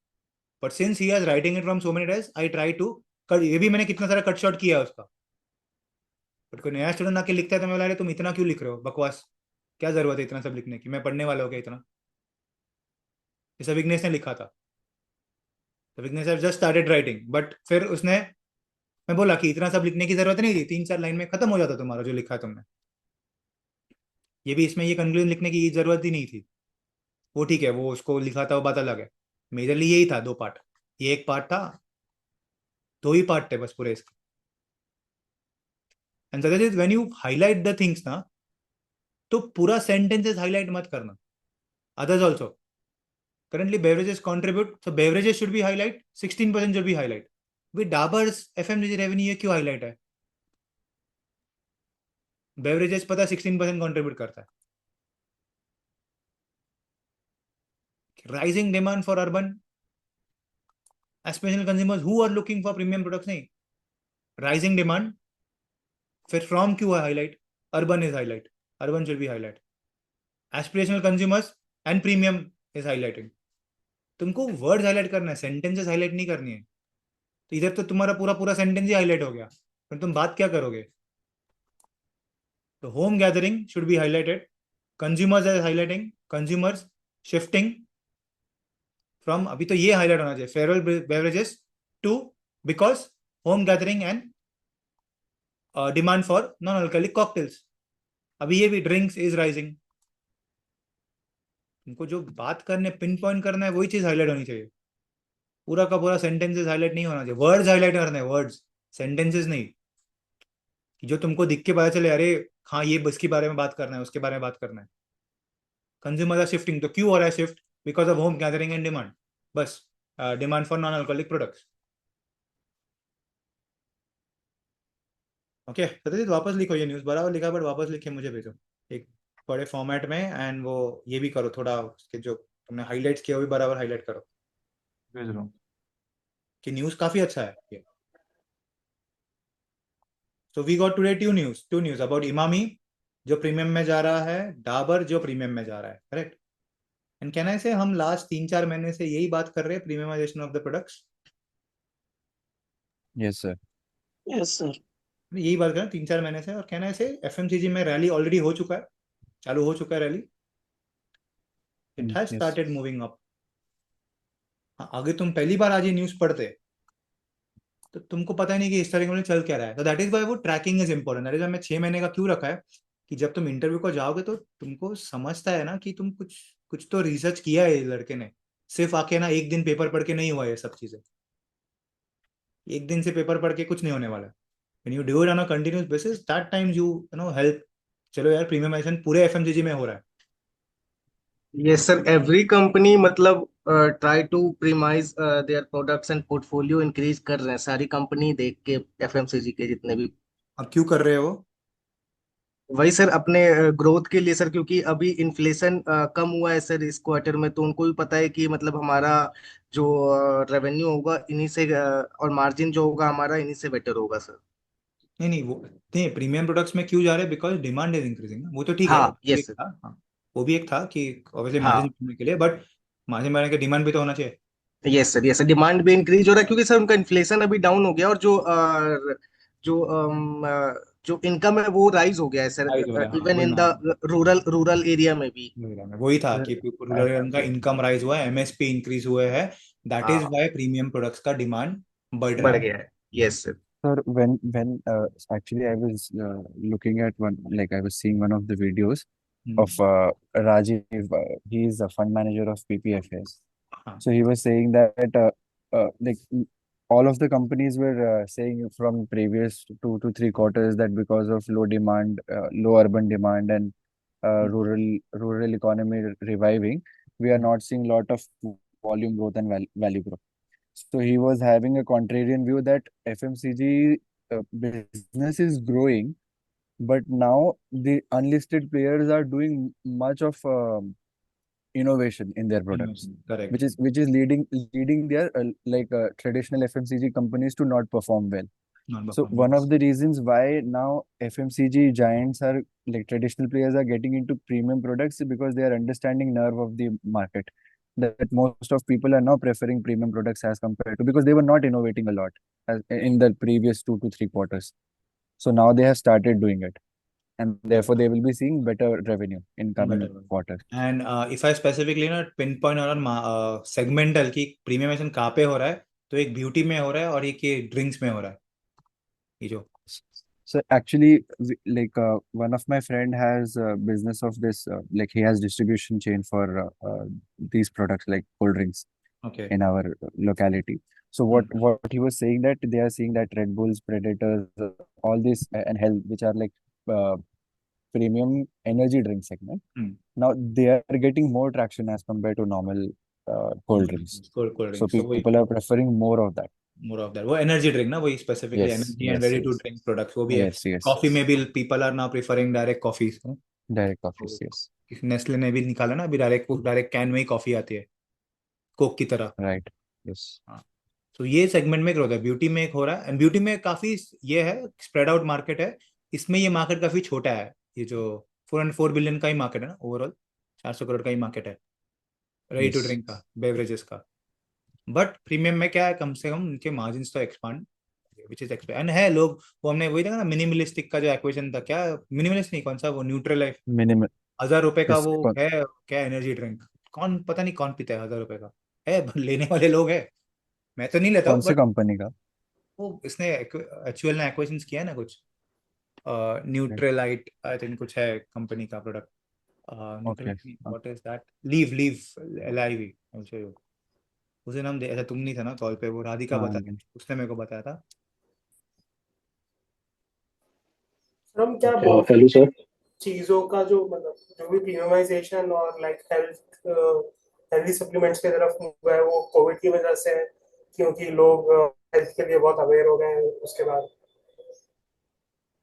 But since he is writing it from so many days, I try to cut. ये भी मैंने कितना सारा कट शॉट किया है उसका. बट कोई नया स्टूडेंट आके लिखता है तो मैं बोला, अरे तुम इतना क्यों लिख रहे हो, बकवास, क्या जरूरत है इतना सब लिखने की, मैं पढ़ने वाला हो क्या इतना? ये सब विघ्नेश ने लिखा था. तो Vighnesh just started writing, but फिर उसने, मैं बोला कि इतना सब लिखने की जरूरत नहीं थी, 3-4 लाइन में खत्म हो जाता तुम्हारा जो लिखा है तुमने. ये भी इसमें ये कंक्लूजन लिखने की जरूरत ही नहीं थी. वो ठीक है, वो उसको लिखा था, वो बात अलग है. मेरे लिए यही था 2 पार्ट. ये एक पार्ट था, 2 ही पार्ट थे बस पूरे इसके. And that is when you highlight the things ना, तो पूरा सेंटेंसेस हाईलाइट मत करना. Others also. Currently, beverages contribute, so beverages should be highlight, 16% should be highlight. With Dabur's FMCG revenue ये क्यों highlight है? Beverages पता है 16% contribute करता है. Rising demand for urban aspirational consumers who are looking for premium products नहीं. Rising demand, फिर from क्यों है highlight? Urban is highlight. Urban should be highlight. Aspirational consumers and premium is highlighting. तुमको वर्ड्स हाईलाइट करना है, सेंटेंसेस हाईलाइट नहीं करनी है. तो इधर तो तुम्हारा पूरा पूरा सेंटेंस ही हाईलाइट हो गया, फिर तुम बात क्या करोगे? तो home gathering should be highlighted. Consumers are highlighting, consumers shifting from, अभी तो ये हाईलाइट होना चाहिए, farewell beverages to, because home gathering and demand for non alcoholic cocktails. अभी ये भी ड्रिंक्स इज राइजिंग. तुमको जो बात करने, पिन पॉइंट करना है, वही चीज हाईलाइट होनी चाहिए. पूरा का पूरा सेंटेंसेस हाईलाइट नहीं होना चाहिए. वर्ड्स हाईलाइट करने हैं, वर्ड्स, सेंटेंसेस नहीं. कि जो तुमको दिख के पता चले, अरे हाँ ये इसके बारे में बात करना है, उसके बारे में बात करना है. कंज्यूमर आर शिफ्टिंग, तो क्यों हो रहा है shift? Because of home gathering and demand. बस, demand for non alcoholic products. Okay, Satyajit वापस लिखो ये न्यूज़, बराबर लिखा बट वापस लिख के मुझे भेजो एक बड़े फॉर्मेट में. एंड वो ये भी करो थोड़ा, उसके जो तुमने हाईलाइट्स किया वो भी बराबर हाईलाइट करो, भेज रहा हूँ. कि न्यूज़ काफी अच्छा है ये. So we got today two news about Emami जो प्रीमियम में जा रहा है, डाबर जो प्रीमियम में जा रहा है, करेक्ट. एंड कैन आई से हम लास्ट 3-4 महीने से यही बात कर रहे हैं, premiumisation of the products. Yes sir. Yes sir. यही बात कर रहे हैं 3-4 महीने से. और कैन आई से एफएमसीजी में रैली ऑलरेडी हो चुका है, चालू हो चुका है rally. It has yes. Started moving up. आगे तुम पहली बार आज ये न्यूज़ पढ़ते तो तुमको पता ही नहीं कि इस तरह के चल क्या रहा है. तो दैट इज वाई वो tracking is important. That is मैं 6 महीने का क्यों रखा है, कि जब तुम इंटरव्यू को जाओगे तो तुमको समझता है ना कि तुम कुछ कुछ तो रिसर्च किया है लड़के ने. सिर्फ आके ना एक दिन पेपर पढ़ के नहीं हुआ ये सब चीजें. एक दिन से पेपर पढ़ के कुछ नहीं होने वाला. When you do it on a continuous basis, that times you know help. चलो यार, प्रीमियमाइजेशन पूरे एफएमसीजी में हो रहा है. Yes, sir. Every company मतलब try to premium their products and portfolio increase कर रहे हैं सारी कंपनी देख के, FMCG के जितने भी. अब क्यों कर रहे हो? वही सर, अपने ग्रोथ के लिए सर, क्योंकि अभी इन्फ्लेशन कम हुआ है सर इस क्वार्टर में, तो उनको भी पता है कि मतलब हमारा जो रेवेन्यू होगा इन्हीं से और मार्जिन जो होगा हमारा इन्हीं से बेटर होगा सर। नहीं नहीं, वो नहीं, प्रीमियम प्रोडक्ट्स में क्यों जा रहे हैं? बिकॉज डिमांड इज इंक्रीजिंग ना, वो तो ठीक है, हाँ, वो भी यस एक सर। था। हाँ, वो भी एक था कि ऑब्वियसली मार्जिन हाँ, बढ़ाने के लिए, बट मार्जिन बढ़ाने के डिमांड भी तो होना चाहिए। Yes sir, yes sir, demand भी इंक्रीज हो रहा है क्योंकि सर उनका इन्फ्लेशन अभी डाउन हो गया, और जो जो इनकम है वो राइज हो गया है सर, राइज हो रहा है, हाँ इवन वही इन मैं, द रूरल एरिया में भी। वही था Sir, कि रूरल का इनकम राइज हुआ है, एमएसपी इंक्रीज हुए है, दैट इज हाँ, व्हाई प्रीमियम प्रोडक्ट्स का डिमांड बढ़ रहा बढ़ है। गया है। Yes sir. sir, when actually I was looking at one, like I was seeing one of the videos of hmm, Rajiv. He is a fund manager of PPFS. हाँ So he was saying that all of the companies were saying from previous 2 to 3 quarters that because of low demand, low urban demand, and rural economy reviving, we are not seeing lot of volume growth and value growth. So he was having a contrarian view that FMCG business is growing, but now the unlisted players are doing much of innovation in their products, correct, which is leading their traditional FMCG companies to not perform well. Non So one performance. of the reasons why now FMCG giants are like traditional players are getting into premium products is because they are understanding nerve of the market. That most of people are now preferring premium products as compared to, because they were not innovating a lot in the previous 2 to 3 quarters. So now they have started doing it, and therefore they will be seeing better revenue in coming better, quarters. And if I specifically ना पिन पॉइंट और सेगमेंटल की प्रीमियमेशन कहाँ पे हो रहा है, तो एक ब्यूटी में हो रहा है और एक ये ड्रिंक्स में हो रहा है, ये जो। So actually, one of my friend has a business of this, like he has distribution chain for these products like cold drinks okay, in our locality. So what he was saying that they are seeing that Red Bulls, Predators, all this and Health, which are like uh, premium energy drink segment. Now they are getting more traction as compared to normal cold drinks. Cold cold So drinks, तो वही people are preferring more of that. More of that, वो एनर्जी ड्रिंक ना, वही specifically Yes, energy and yes, ready to yes, drink products वो भी है। yes, yes. कॉफी में भी people are now preferring direct coffee. Direct coffees, yes. Nestle ने भी निकाला ना अभी, डायरेक्ट कैन में ही कॉफी आती है, कोक की तरह। Right. Yes. हाँ, तो ये सेगमेंट में ग्रोथ है, ब्यूटी में एक हो रहा है, एंड ब्यूटी में काफी ये है, स्प्रेड आउट मार्केट है, इसमें ये मार्केट काफी छोटा है, ये जो 404 बिलियन का ही मार्केट है ना ओवरऑल, 400 करोड़ का ही मार्केट है रेडी टू Yes. ड्रिंक का, बेवरेजेस का। बट प्रीमियम में क्या है, कम से कम उनके मार्जिन तो एक्सपांड, विच इज एक्सपेंड है। लोग, वो हमने वही देखा ना, मिनिमलिस्टिक का जो एक्वेशन था, क्या मिनिमलिस्ट नहीं, कौन सा वो, न्यूट्रल लाइफ, Minimal. 1000 रुपए का Yes. वो है, क्या एनर्जी ड्रिंक, कौन पता नहीं कौन पीता है 1000 रुपए का, है लेने वाले लोग है, मैं तो नहीं लेता कौन हूँ, से बट कंपनी का? वो इसने एक्चुअल ने एक्वेशन किया है ना कुछ, Okay. न्यूट्रलाइट आई थिंक कुछ है कंपनी का product, Okay. Nutrilite, what is that, leave leave LIV, उसे नाम दे, ऐसा तुम नहीं था ना कॉल पे, वो राधिका हाँ, बता, नहीं. उसने मेरे को बताया था। सर हम क्या Okay. बोल हेलो सर। चीजों का जो मतलब जो भी प्रीमियमाइजेशन और लाइक हेल्दी सप्लीमेंट्स की तरफ मूव है, वो कोविड की वजह से है, क्योंकि लोग हेल्थ के लिए बहुत अवेयर हो गए हैं उसके बाद।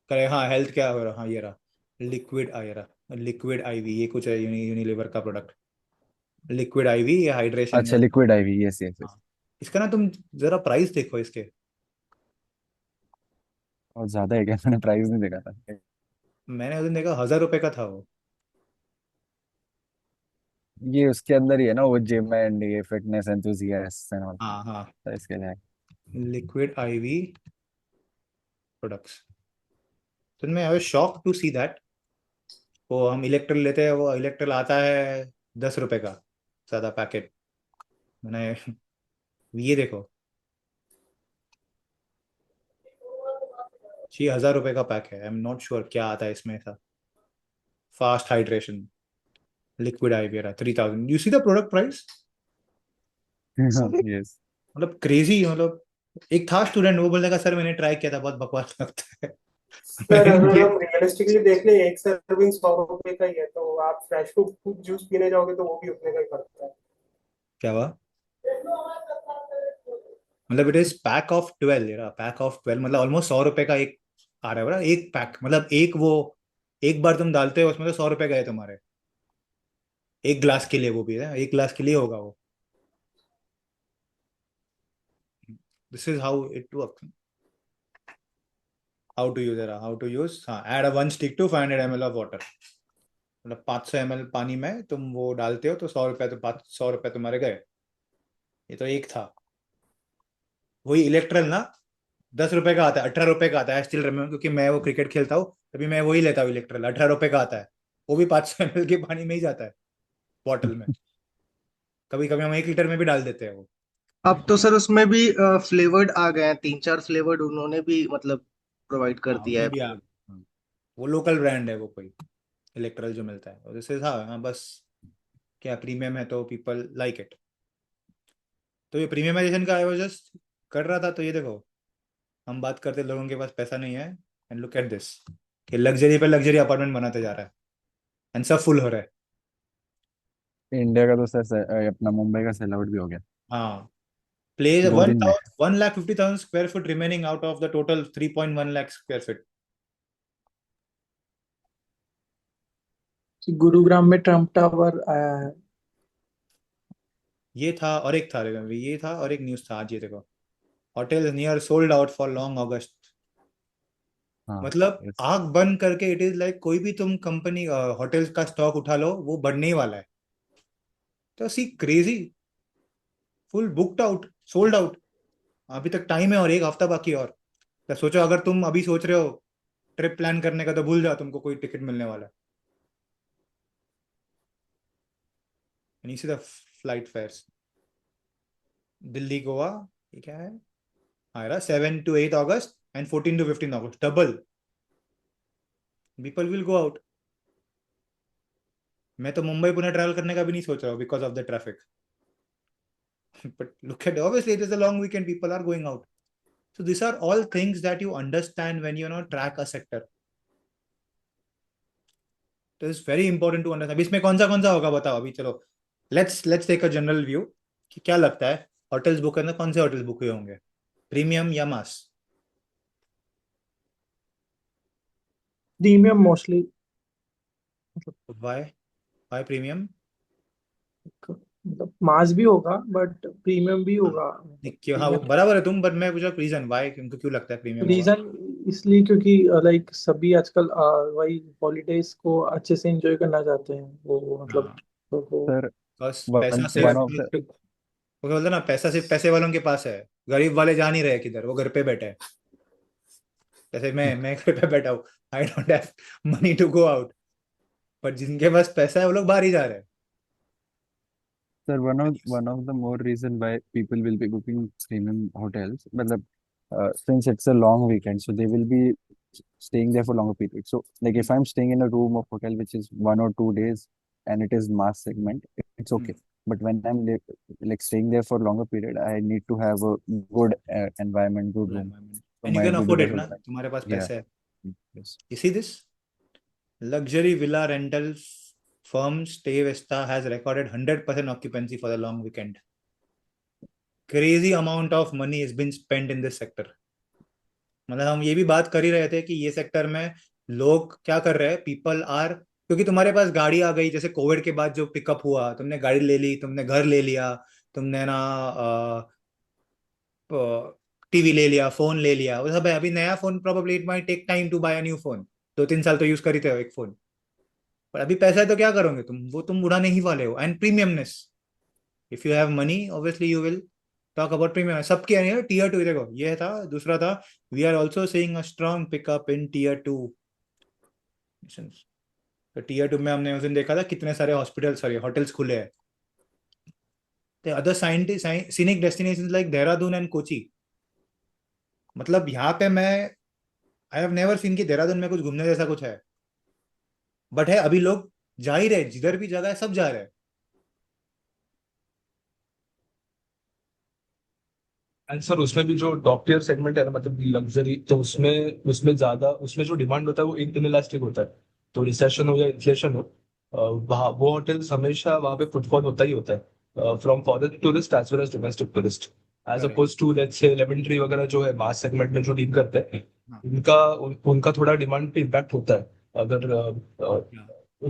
करे, हाँ हेल्थ क्या हो रहा, हाँ ये रहा लिक्विड ये रहा लिक्विड IV, ये कुछ है, यूनिलीवर का प्रोडक्ट, लिक्विड IV, ये हाइड्रेशन अच्छा, का। Liquid IV. Yes, yes, yes. हाँ, इसका ना तुम जरा प्राइस देखो इसके, और ज्यादा है क्या? मैंने प्राइस नहीं देखा था. मैंने उस दिन देखा 1000 रुपए का था वो। ये उसके अंदर ही है ना, वो जिम एंड ये फिटनेस एंथुसियास्ट एंड ऑल. हाँ हाँ, तो इसके लिए. लिक्विड IV प्रोडक्ट्स, तो मैं I was shock to see that, वो हम इलेक्ट्रल लेते हैं, वो इलेक्ट्रल आता है 10 रुपए का सादा पैकेट, मैंने ये देखो 6000 रुपए का पैक है, आई एम नॉट श्योर क्या आता है इसमें था, फास्ट हाइड्रेशन लिक्विड IV रहा 3000, you see the product price, yes. मतलब क्रेजी, मतलब एक था स्टूडेंट, वो बोलने का सर मैंने ट्राई किया था, बहुत बकवास लगता है। सर अगर ये हम रियलिस्टिकली देख ले, एक सर्विंग 100 रुपए का ही है, तो आप फ्रेश फ्रूट जूस पीने जाओगे तो वो भी उतने का ही पड़ता है। क्या हुआ, मतलब इट इज पैक ऑफ 12, ये रहा पैक ऑफ 12, मतलब ऑलमोस्ट 100 रुपए का एक आ रहा है बड़ा, एक पैक, मतलब एक वो एक बार तुम डालते हो उसमें तो 100 रुपए गए तुम्हारे, एक ग्लास के लिए, वो भी है एक ग्लास के लिए होगा वो। This is how it work, how to use. हाँ, add a 1 stick to 500 ml of water, मतलब 500 ml पानी में तुम वो डालते हो तो 100 रुपए, तो 100 रुपए तुम्हारे गए। ये तो एक था। वही इलेक्ट्रल ना, 10 रुपए का आता है, 18 रुपए का आता है स्टिल रिमेम्बर, क्योंकि मैं वो क्रिकेट खेलता हूँ तभी मैं वही लेता हूँ इलेक्ट्रल, 18 रुपए का आता है। वो भी 500 ml के पानी में ही जाता है, बॉटल में। कभी कभी हम 1 लीटर में भी डाल देते हैं वो। अब तो सर उसमें भी फ्लेवर्ड आ गए हैं, 3-4 फ्लेवर्ड उन्होंने भी मतलब प्रोवाइड कर हाँ दिया उसमें है। भी हाँ, वो लोकल ब्रांड है वो कोई, इलेक्ट्रल जो मिलता है। और जैसे हाँ बस, क्या प्रीमियम है तो पीपल लाइक इट। तो ये प्रीमियमाइजेशन का आई वाज जस्ट कर रहा था, तो ये देखो, हम बात करते लोगों के पास पैसा नहीं है, एंड लुक एट दिस, कि लग्जरी पे लग्जरी अपार्टमेंट बनाते जा रहा है, एंड सब फुल हो रहा है। इंडिया का तो सर अपना मुंबई का सेल आउट भी हो गया हाँ, प्लेस 2 दिन में। 1,50,000 square foot remaining out of the total 3.1 lakh square feet. Gurugram में ट्रम्प टावर आया है। ये था और एक था, ये था और एक न्यूज था आज, ये देखो, hotel near sold out for long August. हाँ मतलब yes। आंख बंद करके इट इज लाइक, कोई भी तुम कंपनी होटल्स का स्टॉक उठा लो वो बढ़ने ही वाला है। तो सी crazy, full booked out, sold out. अभी तक टाइम है और एक हफ्ता बाकी है। और तो सोचो, अगर तुम अभी सोच रहे हो ट्रिप प्लान करने का, तो भूल जाओ तुमको कोई टिकट मिलने वाला है। And you see the flight fares, Delhi Goa, ये क्या है, आ रहा 7 to 8 August and 14 to 15 August, double. People will go out. मैं तो मुंबई पुणे ट्रैवल करने का भी नहीं सोच रहा हूँ because of the traffic. But look at, obviously it is a long weekend, people are going out. So these are all things that you understand when you know track a sector. तो it's very important to understand. अभी इसमें कौन सा होगा बताओ। अभी चलो, let's take a general view, कि क्या लगता है होटल्स बुक करना, कौन से होटल्स बुक हुए होंगे, प्रीमियम या mass? Premium mostly. Why why premium? मतलब मास भी होगा बट प्रीमियम भी होगा। क्यों? हाँ वो प्रीमियम बराबर है तुम, बट मैं पूछा रीजन वाई, क्योंकि क्यों लगता है प्रीमियम होगा? रीजन इसलिए क्योंकि लाइक सभी आजकल वही हॉलीडेज को अच्छे से एंजॉय करना चाहते हैं वो मतलब हाँ, तो वो सर बस वन पैसा वन सिर्फ, ऑफ द वो बोलते हैं ना, पैसा सिर्फ पैसे वालों के पास है, गरीब वाले जा नहीं रहे किधर, वो घर पे बैठे हैं। जैसे मैं घर पे बैठा हूँ, I don't have money to go out, but जिनके पास पैसा है वो लोग बाहर ही जा रहे हैं। Sir one of the more reason why people will be booking premium hotels मतलब since it's a long weekend so they will be staying there for longer period. So like if I'm staying in a room of hotel which is 1 or 2 days and it is mass segment, it's okay. But when I'm like staying there for longer period, I need to have a good environment, good room. So and you my can afford it budget ना, is like, तुम्हारे पास yeah, पैसे है। yes. You see this? Luxury villa rental firm Stay Vista has recorded 100% occupancy for the long weekend. Crazy amount of money has been spent in this sector. मतलब हम ये भी बात कर ही रहे थे कि ये सेक्टर में लोग क्या कर रहे हैं, पीपल आर, क्योंकि तुम्हारे पास गाड़ी आ गई, जैसे कोविड के बाद जो पिकअप हुआ, तुमने गाड़ी ले ली, तुमने घर ले लिया, तुमने ना टीवी ले लिया, फोन ले लिया, वो सब है। अभी नया phone probably it might take time to buy a new phone, 2-3 साल तो यूज कर ही थे हो एक फोन। पर अभी पैसा है तो क्या करोगे तुम, वो तुम उड़ाने ही वाले हो। And premiumness, if you have money obviously you will talk about premium. सबकी है टीयर 2, देखो ये था, दूसरा था, we are also seeing a strong pickup in tier 2। तो टीयर 2 में हमने उस दिन देखा था कितने सारे हॉस्पिटल, सॉरी होटल्स खुले हैं। The other scenic destinations like Dehradun and Kochi, मतलब यहाँ पे मैं आई हैव नेवर सीन कि देहरादून में कुछ घूमने जैसा कुछ है, बट है। अभी लोग जा ही रहे, जिधर भी जगह है सब जा रहे हैं। एंड सर उसमें भी जो टॉप टियर सेगमेंट है ना मतलब लग्जरी, तो उसमें उसमें ज्यादा उसमें जो डिमांड होता है वो इनइलास्टिक होता है। तो रिसेशन हो या इन्फ्लेशन हो, वहाँ वो होटल्स हमेशा वहाँ पे फुटफॉल होता ही होता है from foreign tourist as well as domestic tourist, as Correct. Oppose to let's say Lemon Tree वगैरह जो है मास सेगमेंट में जो डील करते हैं, हाँ। उनका थोड़ा डिमांड पे इम्पैक्ट होता है। अगर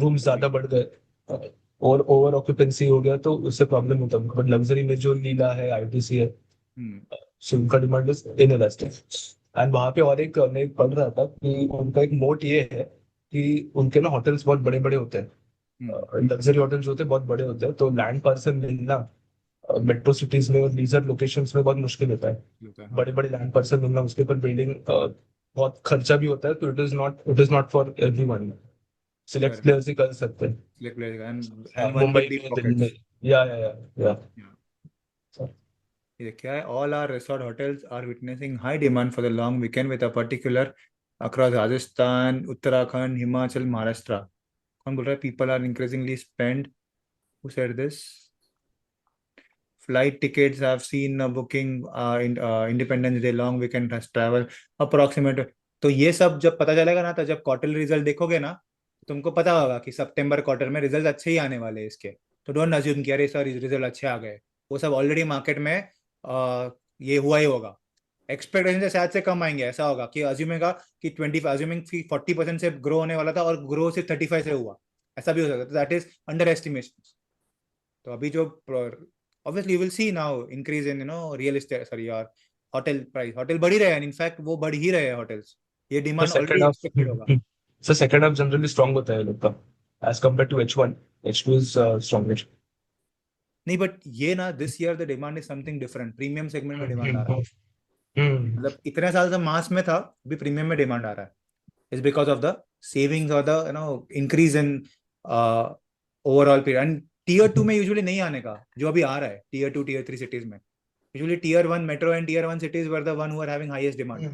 रूम्स ज्यादा बढ़ गए और ओवर ऑक्यूपेंसी हो गया तो उससे प्रॉब्लम होता है। बट लग्जरी में जो लीला है, आईटीसी है, सो उनका डिमांड इज इनइलास्टिक। एंड वहां पे और एक मैं पढ़ रहा था कि उनका एक मोट ये है कि उनके ना होटल्स बहुत बड़े बड़े होते हैं, लग्जरी होटल्स होते हैं बहुत बड़े होते हैं, तो लैंड पार्सल मिलना मेट्रो सिटीज में और लीजर लोकेशंस में बहुत मुश्किल होता है। बड़े बड़े लैंड पार्सल मिलना, उसके ऊपर बिल्डिंग बहुत खर्चा भी होता है, तो it is not for everyone. Select Correct. Players ही कर सकते हैं। Select players and हाँ, one with मुंबई deep में, दिल्ली में, pockets. या Yeah. ये क्या है? All our resort hotels are witnessing high demand for the long weekend with a particular across Rajasthan, Uttarakhand, Himachal, Maharashtra. कौन बोल रहा है? People are increasingly spend. Who said this? Flight tickets have seen a booking in Independence Day long weekend has travel approximate. तो ये सब जब पता चलेगा ना, तो जब क्वार्टरली रिजल्ट देखोगे ना, तुमको पता होगा कि सितंबर क्वार्टर में रिजल्ट अच्छे ही आने वाले हैं इसके। तो डोंट अज्यूम कि अरे सर रिजल्ट अच्छे आ गए। वो सब ऑलरेडी मार्केट में ये हुआ ही होगा। एक्सपेक्टेशन से शायद से कम आएंगे। ऐसा होगा कि अज्यूमेगा कि 40% से ग्रो होने वाला था और ग्रो सिर्फ 35 से हुआ। ऐसा भी हो सकता है। That is under estimation. तो अभी जो obviously you will see now increase in real estate, sorry, your hotel price. Hotel बढ़ ही रहे हैं, इनफैक्ट वो बढ़ ही रहे हैं hotels। ये तो demand second already half expected होगा। Sir second half generally strong होता है लोग का as compare to H1। H2 is stronger. नहीं, बट ये ना this year the demand is something different. Premium segment में डिमांड आ रहा है। मतलब इतने साल से मास में था, अभी प्रीमियम में डिमांड आ रहा है। Is because of the savings और the increase in overall period. And tier 2 में यूजुअली नहीं आने का, जो अभी आ रहा है टीयर 2 टीयर 3 सिटीज में। Usually tier 1 metro and tier 1 cities were the one who are having highest demand.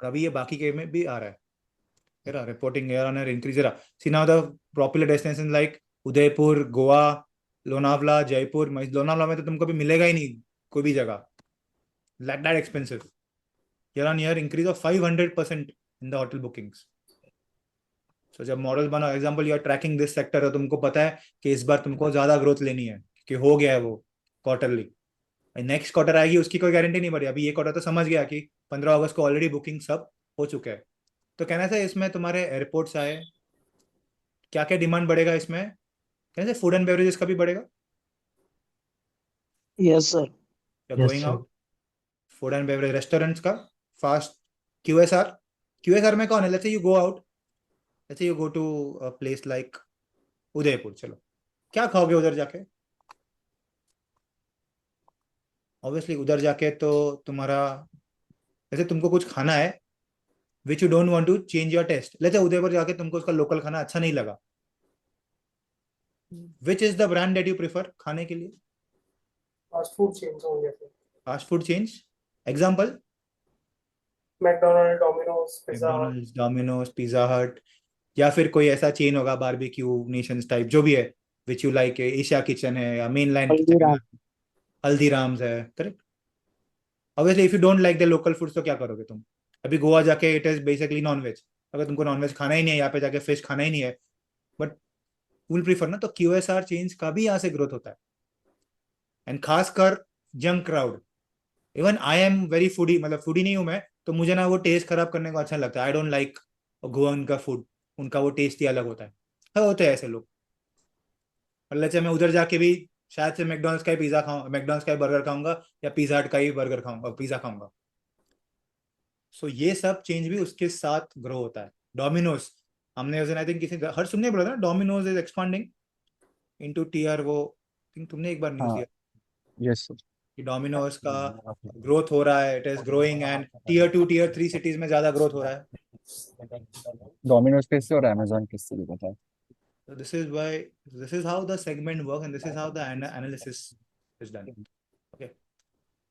और अभी ये बाकी के में भी आ रहा है। Reporting year on year increase रहा। See now the popular destination like Udaipur, Goa, Lonavala, Jaipur. Lonavala में तो तुमको भी मिलेगा ही नहीं कोई भी जगह, that expensive. Year on year increase of 500% in the hotel bookings. So जब मॉडल बना, example you are tracking this sector, है तुमको पता है कि इस बार तुमको ज्यादा ग्रोथ लेनी है कि हो गया है वो क्वार्टरली। नेक्स्ट क्वार्टर आएगी उसकी कोई गारंटी नहीं बढ़ी। अभी ये क्वार्टर तो समझ गया कि 15 अगस्त को ऑलरेडी बुकिंग सब हो चुके हैं। तो कहना था इसमें तुम्हारे एयरपोर्ट्स आए, क्या क्या डिमांड बढ़ेगा इसमें? कहना फूड एंड बेवरेजेस का भी बढ़ेगा। Yes sir. Going out, food and beverage, restaurants का, फास्ट, क्यूएसआर में कौन है? Let's say you go out, let's say you go to a place like Udaipur. चलो, क्या खाओगे उधर जाके? ऑब्वियसली उधर जाके तो तुम्हारा, जैसे तुमको कुछ खाना है which you don't want to change your taste. Let's say Udaipur जाके तुमको उसका लोकल खाना अच्छा नहीं लगा, which is the brand that you prefer खाने के लिए? फास्ट फूड चेन्स होंगे फिर। Fast food change, example McDonald, Domino's, pizza हट। मैकडोनल्ड्स, डोमिनोज, पिज्जा हट, या फिर कोई ऐसा चेन होगा बारबेक्यू नेशंस टाइप जो भी है, which you like, Asia kitchen है या मेन लाइन किचन है, हल्दीराम्स है, correct. Obviously if you don't like the local foods तो क्या करोगे तुम? अभी गोवा जाके इट इज बेसिकली नॉनवेज। अगर तुमको नॉनवेज खाना ही नहीं है, यहाँ पे जाके फिश खाना ही नहीं है, बट विल प्रीफर ना, तो क्यूएसआर चेंज का भी यहाँ से ग्रोथ होता है। एंड खासकर young crowd. Even I am very foodie, मतलब फूडी नहीं हूं मैं, तो मुझे ना वो टेस्ट खराब करने को अच्छा लगता है। आई डोंट लाइक गोवन का फूड, उनका वो टेस्ट ही अलग होता है। हाँ, होते हैं ऐसे लोग। और मैं उधर जाके भी शायद से मैकडोनल्ड्स का ही पिज्जा खाऊं, मैकडोनल्ड्स का ही बर्गर खाऊंगा, या पिज्जा हट का ही बर्गर खाऊंगा, पिज्जा खाऊंगा। सो ये सब चेंज भी उसके साथ ग्रो होता है। डोमिनोज, हमने उस दिन आई थिंक किसी हर सुनने बोला था ना, Domino's is expanding into tier, वो थिंक तुमने एक बार न्यूज़ दिया यस सर। कि डोमिनोज का ग्रोथ हो रहा है, it is growing, and tier 2 tier 3 cities में ज्यादा ग्रोथ हो रहा है। डोमिनोज किससे और अमेजोन किससे भी पता है। So this is how the segment works, and this is how the analysis is done. Okay,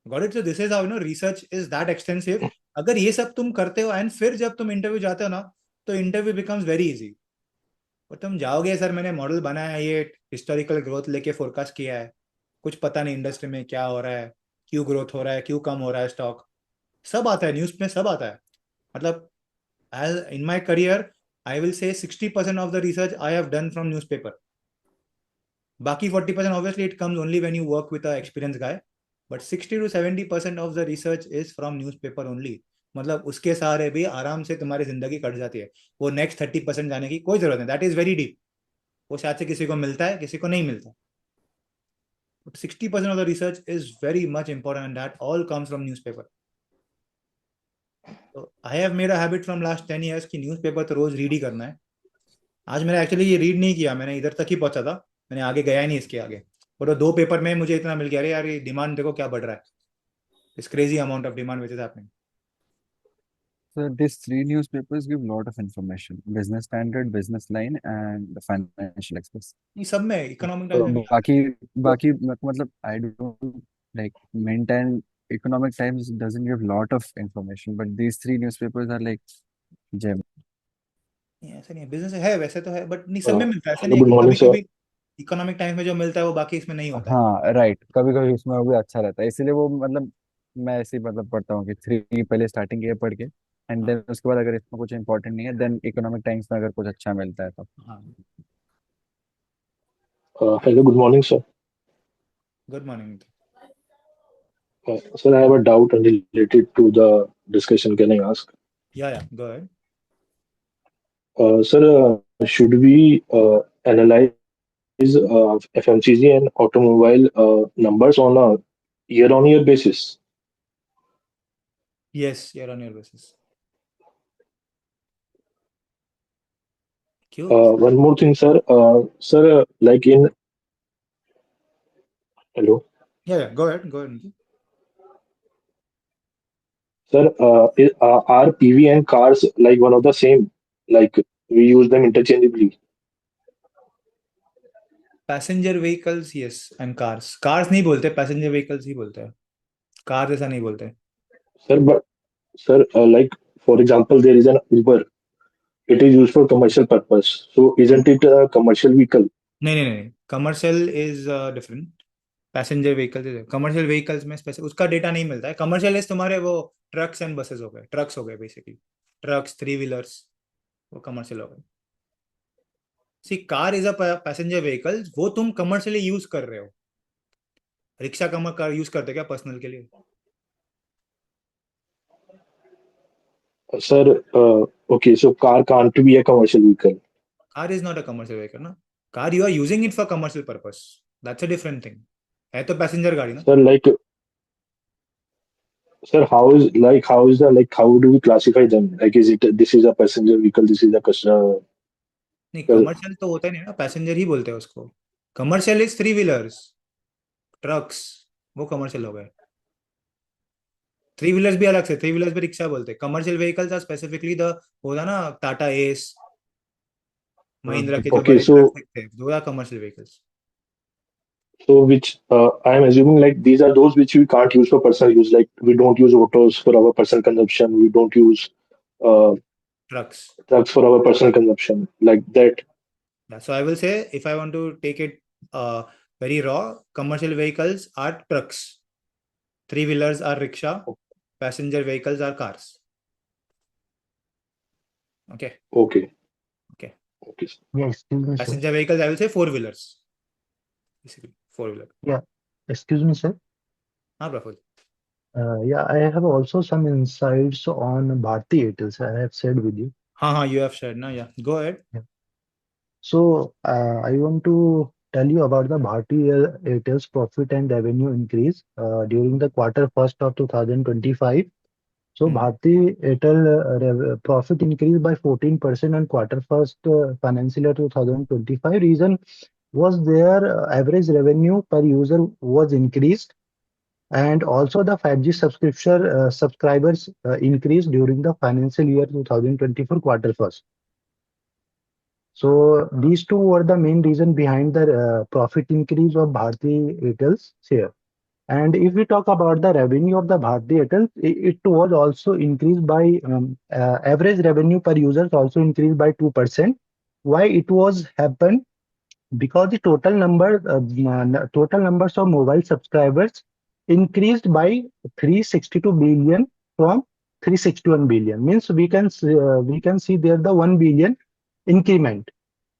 got it? So this is how research is that extensive. अगर ये सब तुम करते हो एंड फिर जब तुम इंटरव्यू जाते हो ना, तो इंटरव्यू बिकम्स वेरी इजी। और तुम जाओगे, सर मैंने मॉडल बनाया है, ये हिस्टोरिकल ग्रोथ लेके फोरकास्ट किया है, कुछ पता नहीं इंडस्ट्री में क्या हो रहा है, क्यों ग्रोथ हो रहा है, क्यों कम हो रहा है स्टॉक, सब आता है न्यूज में, सब आता है। मतलब as in my career, I will say 60% of the research I have done from newspaper. बाकी 40% obviously it comes only when you work with an experienced guy, but 60 to 70% of the research is from newspaper only. मतलब उसके सहारे भी आराम से तुम्हारी जिंदगी कट जाती है। वो नेक्स्ट 30% जाने की कोई जरूरत नहीं, दैट इज वेरी डीप। वो शायद से किसी को मिलता है, किसी को नहीं मिलता। 60% of the research is very much important, and that all comes from newspaper. So I have made a habit from last 10 years कि न्यूज़पेपर तो रोज रीड ही करना है। आज मैंने एक्चुअली ये रीड नहीं किया, मैंने इधर तक ही पहुंचा था, मैंने आगे गया ही नहीं इसके आगे। और वो 2 पेपर में मुझे इतना मिल गया, अरे यार ये डिमांड देखो क्या बढ़ रहा है, इस crazy amount of demand which is happening. So these three newspapers give lot of information: Business Standard, Business Line, and the Financial Express. ये सब में इकोनॉमिक तो टाइम्स में बाकी बाकी मतलब I don't like Mint and Economic Times doesn't give lot of information, but these three newspapers are like gem. नहीं, ऐसा नहीं है, बिजनेस है वैसे तो है, बट नहीं सब में मिलता है, ऐसा हेलो, नहीं है गुड कि मॉर्निंग कभी सर। कभी इकोनॉमिक टाइम्स में जो मिलता है वो बाकी इसमें नहीं होता है। हाँ राइट, कभी कभी उसमें वो भी अच्छा रहता है, इसीलिए वो मतलब मैं ऐसे ही मतलब पढ़ता हूँ कि थ्री पहले स्टार्टिंग ये पढ़ के एंड हाँ देन उसके बाद अगर इसमें कुछ इंपॉर्टेंट नहीं है देन इकोनॉमिक टाइम्स में अगर कुछ अच्छा मिलता है तो। हाँ। Hello, good morning sir. Good morning. Sir, I have a doubt related to the discussion. Can I ask? या go ahead. Sir, should we analyze FMCG and automobile numbers on a year-on-year basis? Yes, year on year basis. क्यों? One more thing, sir. Sir, like in hello, या go ahead. sir, are PV and cars like one of the same? Like we use them interchangeably. Passenger vehicles yes, and cars. Cars नहीं बोलते, पैसेंजर व्हीकल्स ही बोलते हैं, कार ऐसा नहीं बोलते। Sir, but sir, like for example, there is an Uber. It is used for commercial purpose. So isn't it a commercial vehicle? नहीं, commercial is different, passenger vehicles is. Commercial vehicles में स्पेसिफिक उसका डेटा नहीं मिलता है। कमर्शियल इज तुम्हारे वो ट्रक्स एंड बसेस हो गए, ट्रक्स हो गए बेसिकली, ट्रक्स, 3 व्हीलर्स, वो कमर्शियल हो गए। See car is a passenger vehicle, वो तुम कमर्शियली यूज कर रहे हो। रिक्शा कमर कार यूज करते क्या पर्सनल के लिए? Sir, okay, so car can't be a commercial vehicle. Car is not a commercial vehicle ना। Car you are using it for commercial purpose, that's a different thing. है तो पैसेंजर गाड़ी ना। Sir, like, sir, how do we classify them? Like, is it this is a passenger vehicle, this is a customer? नहीं, कमर्शियल तो होता ही नहीं ना, पैसेंजर ही बोलते हैं उसको। कमर्शियल इज 3 व्हीलर्स, ट्रक्स, वो कमर्शियल हो गए। 3 व्हीलर्स भी अलग से, 3 व्हीलर्स भी रिक्शा बोलते हैं। Commercial vehicles are specifically the होता ना टाटा एस, महिंद्रा के जो Okay, बड़े ट्रक so थे, दो are commercial vehicles. which I am assuming like these are those which we can't use for personal use. Like we don't use autos for our personal consumption. We don't use uh, trucks. trucks for our personal consumption. Like that. So I will say, if I want to take it very raw, commercial vehicles are trucks, 3 wheelers are rickshaw, passenger vehicles are cars. Okay. Okay. Okay. Okay. Yeah, excuse me, sir. Passenger vehicles, I will say 4 wheelers, basically 4 wheeler. Yeah, excuse me, sir. हाँ Praful. Yeah, I have also some insights on Bharti Airtel, sir. I have shared with you. हाँ, you have shared ना, yeah, go ahead. So, I want to tell you about the Bharti Airtel's profit and revenue increase during the quarter first of 2025. So, Bharti Airtel profit increased by 14% on quarter first financial year 2025. Reason was their average revenue per user was increased, and also the 5G subscribers increased during the financial year 2024 quarter first. So these two were the main reason behind the profit increase of Bharti Airtel's share. And if we talk about the revenue of the Bharti Airtel, it was also increased by average revenue per user also increased by 2%. Why it was happened? Because the total numbers of mobile subscribers increased by 362 billion from 361 billion. Means we can see there the 1 billion increment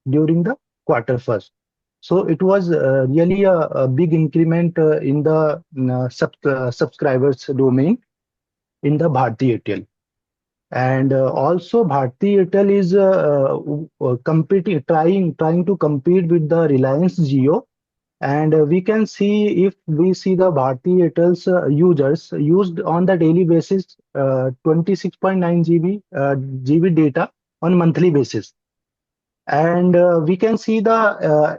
during the quarter first. So it was really a big increment in the subscribers domain in the Bharti Airtel. And also Bharti Airtel is competing, trying to compete with the Reliance Jio. And we can see, if we see the Bharti Airtel's users used on the daily basis 26.9 GB data on monthly basis. And we can see the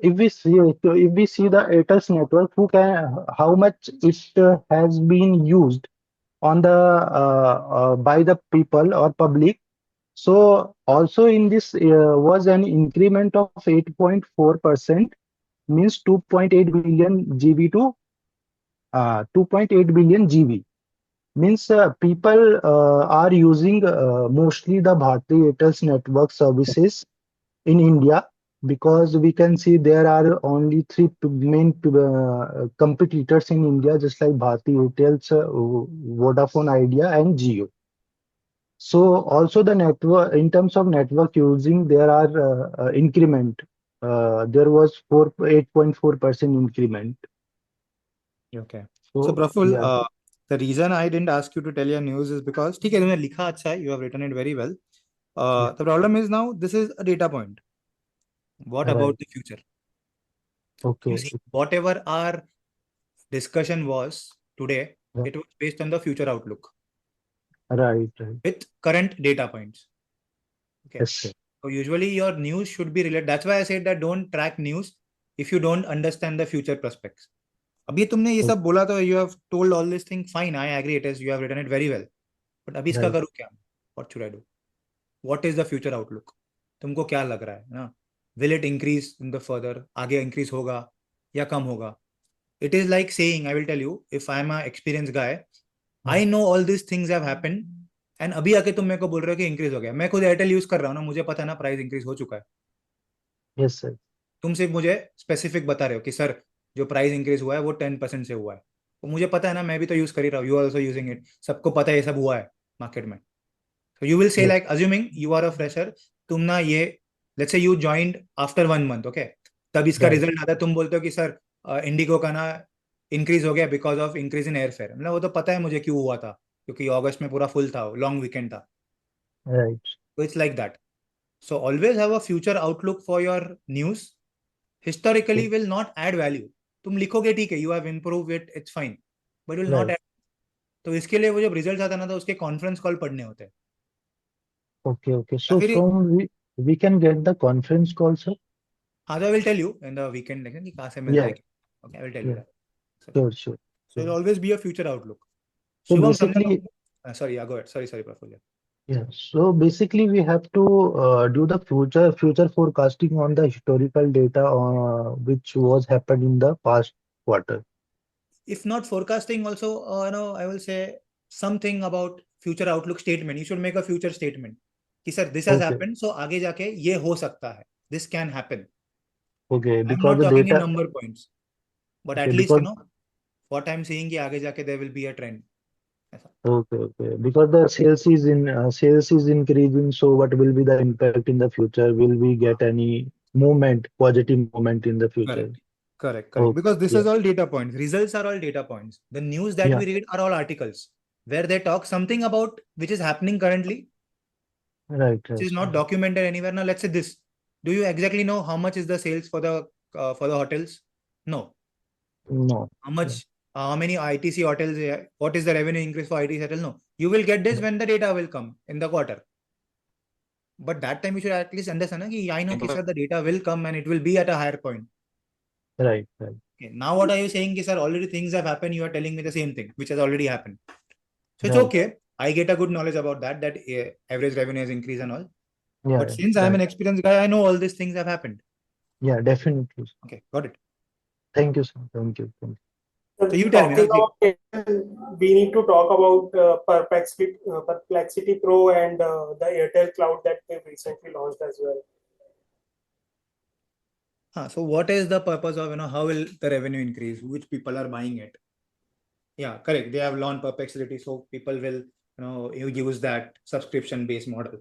if we see the Airtel's network, how much it has been used on the by the people or public. So also in this was an increment of 8.4%, means 2.8 billion GB to 2.8 billion GB. Means people are using mostly the Bharti Airtel's network services in India, because we can see there are only three main competitors in India, just like Bharti Airtel's, Vodafone Idea, and Jio. So also the network, in terms of network using, there are increment. There was 8.4% increment. Okay. So So Praful, yeah, the reason I didn't ask you to tell your news is because ठीक है तुमने लिखा अच्छा है, you have written it very well. yeah, The problem is now this is a data point. What right. about the future? You Okay. see, whatever our discussion was today, Yeah, it was based on the future outlook right, right. with current data points. Okay. Yes, sir. So usually your news should be related. That's why I said that don't track news if you don't understand the future prospects. अभी तुमने ये सब बोला तो you have told all this thing, fine, I agree, it is, you have written it very well. But अभी इसका Right. करूँ क्या? What should I do? What is the future outlook? तुमको क्या लग रहा है ना? Will it increase in the further? आगे increase होगा या कम होगा? It is like saying, I will tell you, if I am an experienced guy, I know all these things have happened, and अभी आके तुम मेरे को बोल रहे हो कि इंक्रीज हो गया. मैं खुद एयरटेल यूज कर रहा हूँ ना, मुझे पता है ना प्राइस इंक्रीज हो चुका है. Yes, sir. तुम सिर्फ मुझे स्पेसिफिक बता रहे हो कि सर जो प्राइस इंक्रीज हुआ है वो 10% से हुआ है. तो मुझे पता है ना, मैं भी तो यूज कर ही रहा हूँ, you are also using it, सबको पता है ये सब हुआ है मार्केट में. So you will say, Yes. like, assuming you are a fresher, तुम ना ये, let's say you joined after 1 month, okay, तब इसका Right. रिजल्ट आता है, तुम बोलते हो कि सर इंडिगो का ना इंक्रीज हो गया because of increase in air fare. मतलब वो तो पता है मुझे क्यों हुआ था, क्योंकि अगस्त में पूरा फुल था, लॉन्ग वीकेंड था. Right. So it's like that. So always have a future outlook for your news. Historically will not add value. तुम लिखोगे ठीक है, you have improved it, it's fine, but will not Right. add. तो इसके लिए वो जब रिजल्ट आता है ना, तो उसके कॉन्फ्रेंस कॉल पढ़ने होते हैं. Okay, okay. या So फिर from we can get the conference call, sir. हाँ, तो I will tell you in the weekend कि कहाँ से मिलता है. Yeah, Okay, I will tell you yeah. that. Sure, sure. So it will always be a future outlook. So Shubham, तुमने basically, sorry, yeah, go ahead. Sorry, Praful. yeah. So basically, we have to do the future forecasting on the historical data which was happened in the past quarter. If not forecasting, also, I will say something about future outlook statement. You should make a future statement. कि sir, this has Okay, happened, so आगे जाके ये हो सकता है. This can happen. okay. I'm Because not the talking in data, number points, but okay, at least because what I'm saying कि आगे जाके there will be a trend. ऐसा. okay, okay. Because the sales is increasing, so what will be the impact in the future? Will we get any movement, positive movement in the future? Correct. Okay, Because this yeah, is all data points. Results are all data points. The news that yeah, we read are all articles where they talk something about which is happening currently, right, which right. is not documented anywhere. Now, let's say this. Do you exactly know how much is the sales for the hotels? No. No, How much? How many ITC hotels? What is the revenue increase for ITC hotel? No. You will get this when the data will come in the quarter. But that time you should at least understand that I know that the data will come and it will be at a higher point. right, right. Okay. Now what are you saying? Sir, already things have happened. You are telling me the same thing, which has already happened. So it's Right. okay. I get a good knowledge about that average revenue has increased and all. Yeah, But since I am right. an experienced guy, I know all these things have happened. Yeah, definitely. Okay, got it. Thank you, sir. Thank you. Thank you. So you tell me. Talking about, we need to talk about Perplexity Pro and the Airtel Cloud that they recently launched as well. So what is the purpose of, how will the revenue increase? Which people are buying it? Yeah, correct. They have launched Perplexity, so people will, use that subscription-based model.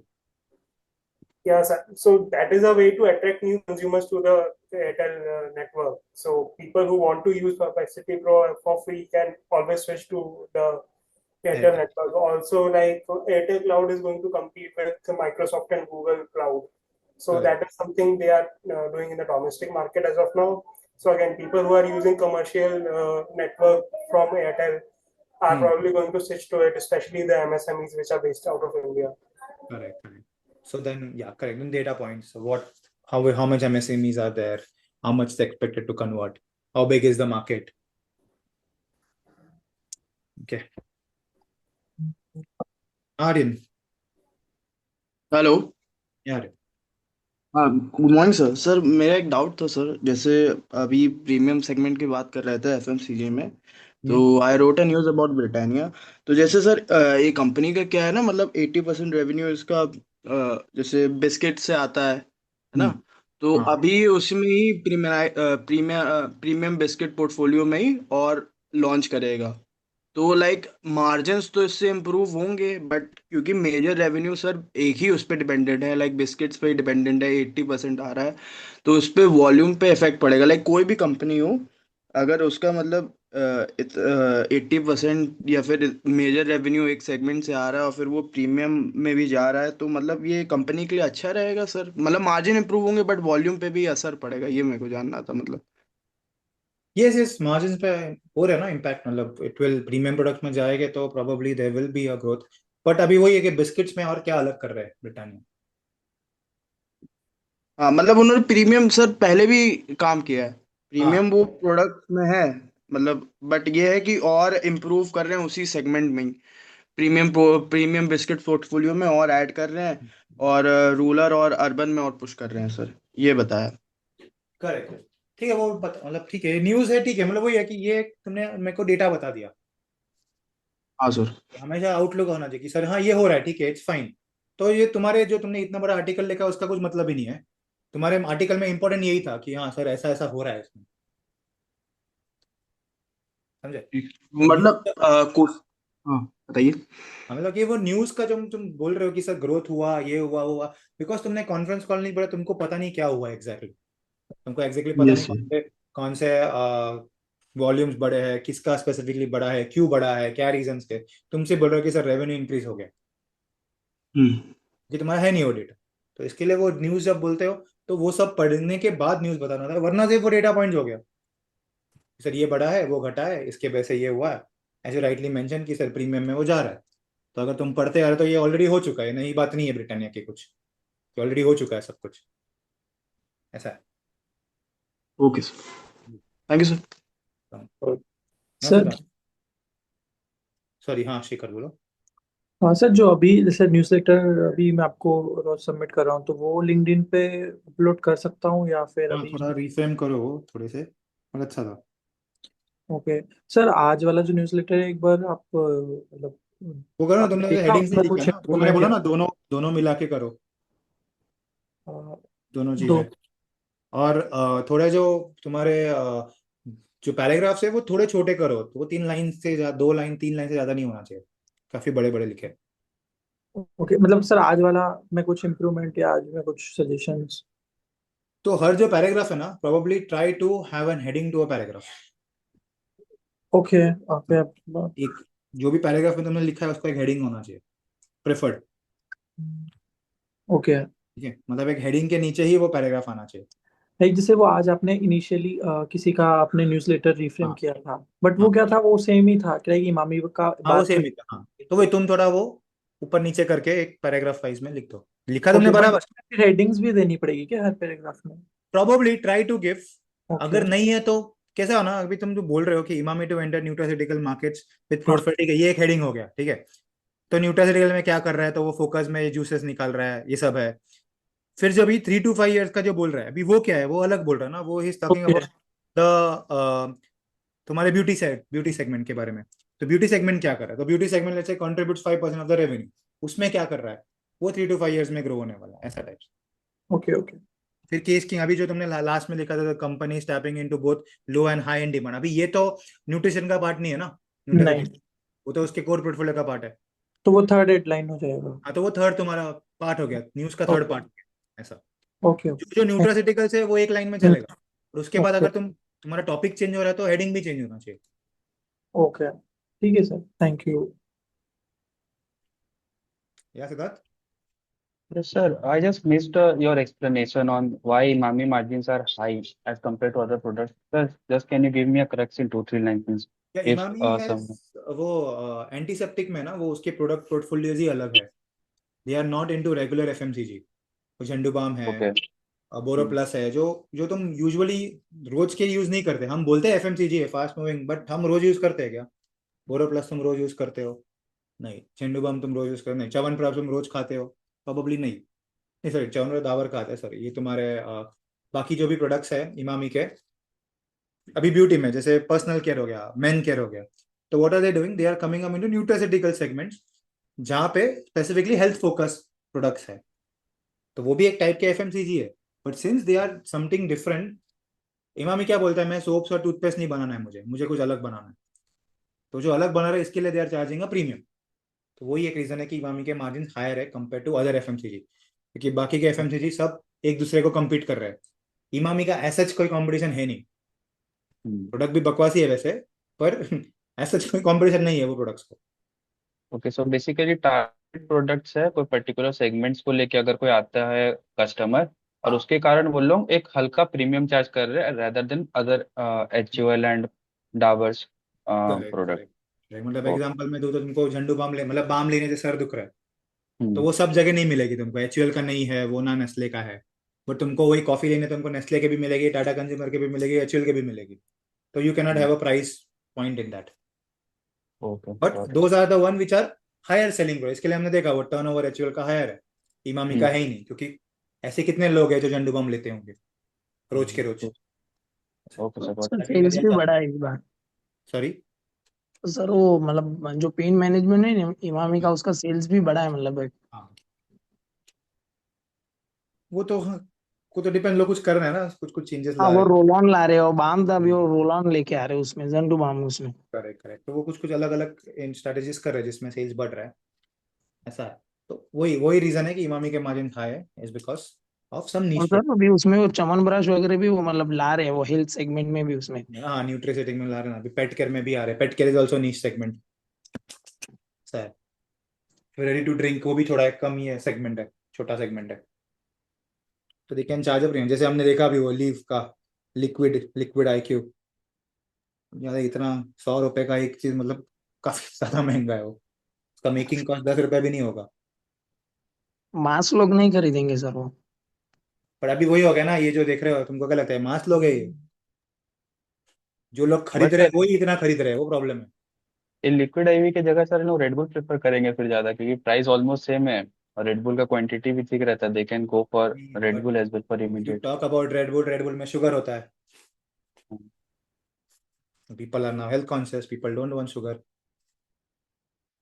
Yeah, so that is a way to attract new consumers to the Airtel network. So people who want to use Perplexity Pro for free can always switch to the Airtel network. Also, like Airtel Cloud is going to compete with Microsoft and Google Cloud. So Correct. that is something they are doing in the domestic market as of now. So again, people who are using commercial network from Airtel are probably going to switch to it, especially the MSMEs which are based out of India. Correct. So then, yeah, correct. Then data points. So how much MSMEs are there? How much they expected to convert? How big is the market? Okay. Aryan. Hello. Yeah. हाँ, गुड मॉर्निंग सर। सर मेरा एक डाउट था सर, जैसे अभी प्रीमियम सेगमेंट की बात कर रहे थे एफएमसीजी में, तो I wrote a news about Britannia. तो जैसे सर ये कंपनी का क्या है ना, मतलब 80% रेवेन्यू इसका जैसे बिस्किट से आता है ना। तो हाँ। अभी उसमें ही प्रीमियम बिस्किट पोर्टफोलियो में ही और लॉन्च करेगा। तो लाइक मार्जिन्स तो इससे इम्प्रूव होंगे, बट क्योंकि मेजर रेवेन्यू सर एक ही उस पर डिपेंडेंट है, लाइक बिस्किट्स पे डिपेंडेंट है, 80% आ रहा है, तो उस पर वॉल्यूम पे इफेक्ट पड़ेगा। लाइक कोई भी कंपनी हो, अगर उसका मतलब 80% या फिर मेजर रेवेन्यू एक सेगमेंट से आ रहा है और फिर वो प्रीमियम में भी जा रहा है, तो मतलब ये कंपनी के लिए अच्छा रहेगा सर। मतलब मार्जिन इंप्रूव होंगे बट वॉल्यूम पे भी असर पड़ेगा, ये मेरे को जानना था मतलब। yes margins पे हो रहा है ना इम्पैक्ट, मतलब इट विल प्रीमियम प्रोडक्ट्स में जाएंगे तो probably there will be a growth. But अभी वही है कि बिस्किट्स में और क्या अलग कर रहे हैं ब्रिटानिया। हाँ, मतलब उन्होंने प्रीमियम सर पहले भी काम किया है, प्रीमियम वो प्रोडक्ट में है मतलब, बट ये है कि और इम्प्रूव कर रहे हैं उसी सेगमेंट में ही, प्रीमियम बिस्किट पोर्टफोलियो में और ऐड कर रहे हैं, और रूरल और अर्बन में और पुश कर रहे हैं सर, ये बताया। करेक्ट। ठीक है, वो मतलब ठीक है, न्यूज़ है, ठीक है, मतलब वही है कि ये तुमने मेरे को डेटा बता दिया। हाँ सर। हमेशा आउटलुक होना चाहिए कि सर हाँ ये हो रहा है, ठीक है, इट्स फाइन। तो ये तुम्हारे जो तुमने इतना बड़ा आर्टिकल लिखा उसका कुछ मतलब ही नहीं है। तुम्हारे आर्टिकल में इंपॉर्टेंट यही था कि हाँ सर ऐसा ऐसा हो रहा है इसमें, समझे? मतलब कुछ, हाँ बताइए। मतलब कि वो न्यूज का जो तुम बोल रहे हो कि सर ग्रोथ हुआ, ये हुआ हुआ, बिकॉज तुमने कॉन्फ्रेंस कॉल नहीं पढ़ा, तुमको पता नहीं क्या हुआ एग्जैक्टली। तुमको एग्जैक्टली पता नहीं यस सर। कौन से वॉल्यूम्स बड़े हैं, किसका स्पेसिफिकली बड़ा है, क्यों बड़ा है, क्या रीजंस के। तुमसे बोल रहे हो कि सर रेवेन्यू इंक्रीज हो गया, कि तुम्हारा है नहीं वो डेटा। तो इसके लिए वो न्यूज जब बोलते हो तो वो सब पढ़ने के बाद न्यूज बताना था, वरना से वो डेटा पॉइंट हो गया सर ये बड़ा है, वो घटा है, इसके वजह से ये हुआ है, ऐसे राइटली मेंशन कि सर प्रीमियम में वो जा रहा है। तो अगर तुम पढ़ते आ रहे हो तो ये ऑलरेडी हो चुका है, नई बात नहीं है ब्रिटानिया की कुछ, ऑलरेडी हो चुका है सब कुछ, ऐसा है। Okay sir, thank you sir. Sir sorry, हाँ शेखर बोलो। हाँ सर, जो अभी जैसे न्यूज़लेटर अभी मैं आपको रोज सबमिट कर रहा हूँ, तो वो लिंक्डइन पे अपलोड कर सकता हूँ या फिर हाँ अभी? थोड़ा रिफ्रेम करो थोड़े से, और अच्छा था। ओके सर, आज वाला जो न्यूज़लेटर है एक बार आप मतलब वो करो ना, आपने तुमने देखा, हेडिंग्स उसमें नहीं लिखा कुछ ना, वो मैंने इम्प्रूवमेंट बोला या ना, दोनों दोनों मिला के करो, दोनों दो? चीजें। और थोड़े जो तुम्हारे जो पैराग्राफ्स है वो थोड़े छोटे करो, तो वो 3 लाइन से 2 लाइन 3 लाइन से ज्यादा नहीं होना चाहिए, काफी बड़े बड़े लिखे। ओके, मतलब सर आज वाला में कुछ इम्प्रूवमेंट या आज में कुछ सजेशंस? तो हर जो पैराग्राफ है ना, probably try to have an heading to a paragraph. Okay okay. एक जो भी पैराग्राफ में तुमने लिखा है उसका एक हेडिंग होना चाहिए, प्रेफर्ड। ओके, ठीक है, मतलब एक हेडिंग के नीचे ही वो पैराग्राफ आना चाहिए। लाइक जैसे वो आज आपने इनिशियली किसी का आपने न्यूज़लेटर रिफ्रेम हाँ किया था, बट वो हाँ क्या था, वो सेम ही था क्या, इमामी का हाँ, वो बात सेम कर? ही था। हाँ तो वही तुम थोड़ा वो ऊपर नीचे करके एक पैराग्राफ वाइज में लिख दो, लिखा तुमने ओके, बट बराबर। उसमें हेडिंग्स भी देनी पड़ेगी क्या हर पैराग्राफ में? Probably try to give. Okay अगर नहीं है तो कैसा हो ना, अभी तुम जो बोल रहे हो कि Emami to enter nutraceutical markets with हाँ प्रोस्पेरिटी, ये एक हेडिंग हो गया, ठीक है। तो न्यूट्रास्यूटिकल में क्या कर रहा है, तो वो फोकस में जूसेस निकाल रहा है, ये सब है। फिर जो अभी 3 to 5 years का जो बोल रहा है, अभी वो क्या है, वो अलग बोल रहा है ना, वो he is talking okay about the तुम्हारे ब्यूटी सेगमेंट के बारे में। तो ब्यूटी सेगमेंट क्या कर रहा है, तो beauty segment let's say contributes 5% of the revenue, उसमें क्या कर रहा है, वो 3 to 5 years में ग्रो होने वाला है, ऐसा टाइप। Okay okay. फिर केस किंग, अभी जो तुमने लास्ट में लिखा था, company tapping into both low and high and demand, अभी ये तो न्यूट्रिशन का पार्ट नहीं है ना, नहीं, न्यूट्रिशन वो तो उसके कोर पोर्टफोलियो का पार्ट है। तो वो थर्ड हेडलाइन हो जाएगा। हाँ तो वो थर्ड तुम्हारा पार्ट हो गया, न्यूज का थर्ड ओके पार्ट, ऐसा। ओके जो न्यूट्रास्यूटिकल्स है वो एक लाइन में चलेगा, और उसके बाद ओके अगर तुम्हारा टॉपिक चेंज हो रहा है तो हेडिंग भी चेंज होना चाहिए। ओके, ठीक है सर, थैंक यू। या Siddharth? Yes, sir. I just missed your explanation on why Imami margins are high as compared to other products. Sir, just can you give me a correct in 2-3 lines, please? या If इमामी है some. वो एंटीसेप्टिक में ना, वो उसके प्रोडक्ट पोर्टफोलियोज ही अलग है. They are not into regular FMCG. कुछ झंडूबाम है, Okay. बोरो प्लस है, जो जो तुम यूजुअली रोज के यूज नहीं करते. हम बोलते हैं एफएमसीजी है फास्ट मूविंग, बट हम रोज यूज करते हैं क्या? बोरो प्लस तुम रोज यूज करते हो? नहीं. झंडूबाम तुम रोज यूज करते नहीं. च्यवनप्राश तुम रोज खाते हो? प्रोबेबली नहीं. नहीं सॉरी, च्यवनप्राश दावर खाते हैं. सॉरी, ये तुम्हारे बाकी जो भी प्रोडक्ट्स है इमामी के, अभी ब्यूटी में जैसे पर्सनल केयर हो गया, मेन केयर हो गया, तो what are they doing? They are coming up into nutraceutical segments, जहाँ पे स्पेसिफिकली हेल्थ फोकस प्रोडक्ट्स है. तो वो भी एक टाइप के एफएमसीजी है, but since they are something different. Emami क्या बोलता है, मैं सोप्स और टूथपेस्ट नहीं बनाना है, मुझे कुछ अलग बनाना है. तो जो अलग बना रहा है इसके लिए they are charging a premium. तो वही एक रीजन है कि इमामी के मार्जिन हायर है कंपेयर टू अदर एफएमसीजी, क्योंकि बाकी के एफएमसीजी सब एक दूसरे को कम्पीट कर रहे हैं. इमामी का ऐसा कोई कंपटीशन है नहीं. प्रोडक्ट भी बकवासी है वैसे, पर ऐसा कोई कंपटीशन नहीं है वो प्रोडक्ट्स को. Okay, so basically target products है, कोई पर्टिकुलर सेगमेंट्स को लेके अगर कोई आता है कस्टमर, और उसके कारण वो लोग एक हल्का प्रीमियम चार्ज कर रहे हैं rather than other HUL and Davar's correct product. Correct. मतलब ओके. एग्जांपल में दूं तो तुमको झंडू बाम ले, मतलब बाम लेने से सर दुख रहा है, तो वो सब जगह नहीं मिलेगी तुमको. एचयूएल का नहीं है वो, ना नेस्ले का है. बट तुमको वही कॉफी लेने तुमको नेस्ले के भी मिलेगी, टाटा कंज्यूमर के भी मिलेगी, एचयूएल के भी मिलेगी. तो you can not have a price point in that. Okay. But those are the one which are higher selling price. इसके लिए हमने देखा वो टर्नओवर एचयूएल का हायर है, इमामी का है ही नहीं, क्योंकि ऐसे कितने लोग हैं जो झंडू बाम लेते होंगे रोज के रोज. Okay sir. सर सेल्स भी बढ़ा है इस बार. सॉरी, सर वो मतलब जो पेन मैनेजमेंट है ना, इमामी का, उसका सेल्स भी बढ़ा है मतलब. वो तो डिपेंड, लोग कुछ कर रहे हैं ना, कुछ कुछ चेंजेस हाँ, ला वो रहे हैं. रोल ऑन ला रहे हो, बाम था, अभी वो रोल ऑन लेके आ रहे हो उसमें, जंडू बाम उसमें. Correct correct. तो वो कुछ कुछ अलग अलग स्ट्रेटेजीज कर रहे हैं जिसमें सेल्स बढ़ रहा है. ऐसा है. तो वही वही रीजन है कि इमामी के मार्जिन हाई है, इज बिकॉज ऑफ सम और नीश. सर अभी उसमें वो च्यवनप्राश वगैरह भी वो मतलब ला रहे हैं, वो हेल्थ सेगमेंट में भी उसमें. हाँ, न्यूट्रिसेटिक में ला रहे हैं ना, अभी पेट केयर में भी आ रहे हैं. Pet care is also niche segment. ऐसा है. फिर रेडी टू ड्रिंक वो भी थोड़ा कम ही है, सेगमेंट है, छोटा सेगमेंट है. तो they can charge a premium. जैसे हमने देखा अभी वो लीव का लिक्विड IQ, ज्यादा इतना 100 रुपए का एक चीज, मतलब काफी ज्यादा महंगा है वो. उसका मेकिंग कॉस्ट 10 रुपए भी नहीं होगा. मास लोग नहीं खरीदेंगे सर वो. पर अभी वही हो गया ना, ये जो देख रहे हो, तुमको क्या लगता है मास लोग है ये? जो लोग खरीद बट रहे हैं वही इतना खरीद रहे हैं, वो प्रॉब्लम है. इन लिक्विड IV की जगह सर लोग रेडबुल प्रेफर करेंगे फिर ज्यादा, क्योंकि प्राइस ऑलमोस्ट सेम है और रेडबुल का क्वांटिटी भी ठीक रहता है. They can go for but Red Bull as well for if you immediate. Talk about Red Bull में शुगर होता है. People are now health conscious, people don't want sugar.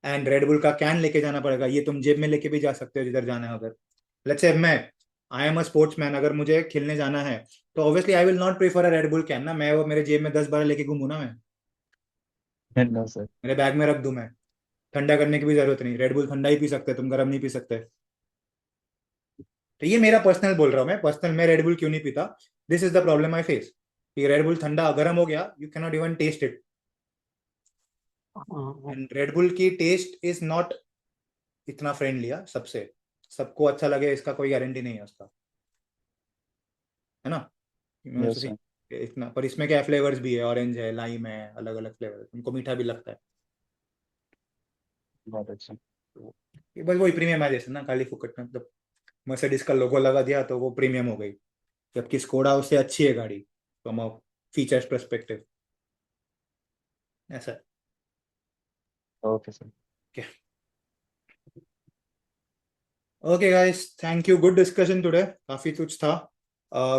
And Red Bull का कैन लेके जाना पड़ेगा. ये तुम जेब में लेके भी जा सकते हो जिधर जाना है. अगर लेट्स से मैं आई एम अ स्पोर्ट्समैन, अगर मुझे खेलने जाना है, तो obviously I will not prefer a Red Bull can ना. मैं वो मेरे जेब में 10-12 लेके घूमू ना, मैं नो सर. मेरे बैग में रख दूं. मैं ठंडा करने की भी जरूरत नहीं. रेडबुल ठंडा ही पी सकते, तुम गर्म नहीं पी सकते. तो ये मेरा पर्सनल बोल रहा हूँ, मैं पर्सनल, मैं रेडबुल क्यों नहीं पीता. This is the problem I face, कि रेडबुल ठंडा गर्म हो गया, you can not even taste it. And Red Bull की टेस्ट इज नॉट इतना फ्रेंडली है सबसे. सबको अच्छा लगे इसका कोई गारंटी नहीं है उसका, है ना. Yes sir. इतना, पर इसमें क्या फ्लेवर्स भी है, ऑरेंज है, लाइम है, अलग अलग फ्लेवर, उनको मीठा भी लगता है. बहुत अच्छा. ये बस वही प्रीमियमाइजेशन ना, खाली फुकट में. मतलब मर्सिडीज का लोगो लगा दिया तो वो प्रीमियम हो गई, जबकि स्कोडा उससे अच्छी है गाड़ी फ्रॉम अ फीचर्स पर्सपेक्टिव. ऐसा. Okay sir. Okay guys, thank you, good discussion today, काफी कुछ था.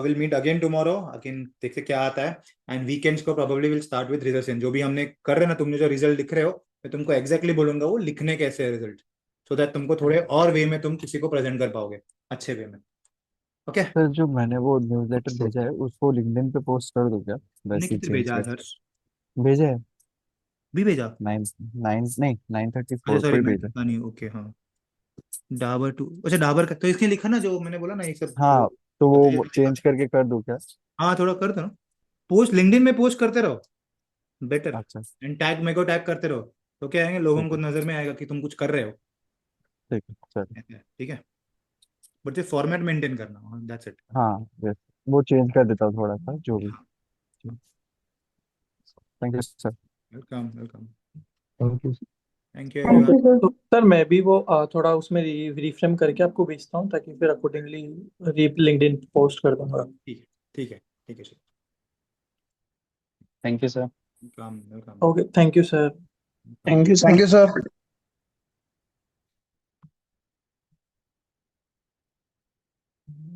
Will meet again tomorrow, again देखते क्या आता है. एंड वीकेंड्स को probably will start with result. जो भी हमने कर रहे हैं ना, तुमने जो रिजल्ट लिख रहे हो, मैं तुमको एग्जैक्टली बोलूंगा वो लिखने कैसे है रिजल्ट, सो दैट तुमको थोड़े और वे में तुम किसी को प्रेजेंट कर पाओगे अच्छे वे में. ओके. सर जो मैंने वो न्यूज़लेटर भेजा है उसको लिंक्डइन पे पोस्ट कर दो क्या, तुमने वैसे ही कितने चेंज भेजा कर. हर्ष? भेजा है. भी भेजा? 9:34 अच्छा को सॉरी, ही मैं भेजा. देखा नहीं. ओके हाँ, डाबर टू, अच्छा डाबर का तो इसके लिखा ना, जो मैंने बोला ना ये सब हाँ, वो तो बताइए वो अपने चेंज बारे करके कर दूं क्या. में. हाँ थोड़ा कर दो ना, पोस्ट लिंक्डइन में पोस्ट करते रहो, बेटर. अच्छा एंड टैग मेरे को टैग करते रहो, तो क्या आएंगे लोगों ठीक को है. नजर में आएगा कि तुम कुछ कर रहे हो. ठीक है सर। ठीक है, बट ये फॉर्मेट मेंटेन करना, दैट्स इट। हाँ यस, वो चेंज कर देता हूँ थोड़ा सा जो भी। Thank you sir. Welcome welcome. Thank you. Thank you thank everyone. You sir. तो सर मैं भी वो थोड़ा उसमें रिफ्रेम करके आपको भेजता हूँ, ताकि फिर अकॉर्डिंगली लिंक्डइन पोस्ट कर दूंगा। ठीक है ठीक है ठीक है sir. Thank you, sir. Welcome welcome. Okay, thank you sir. Thank you sir.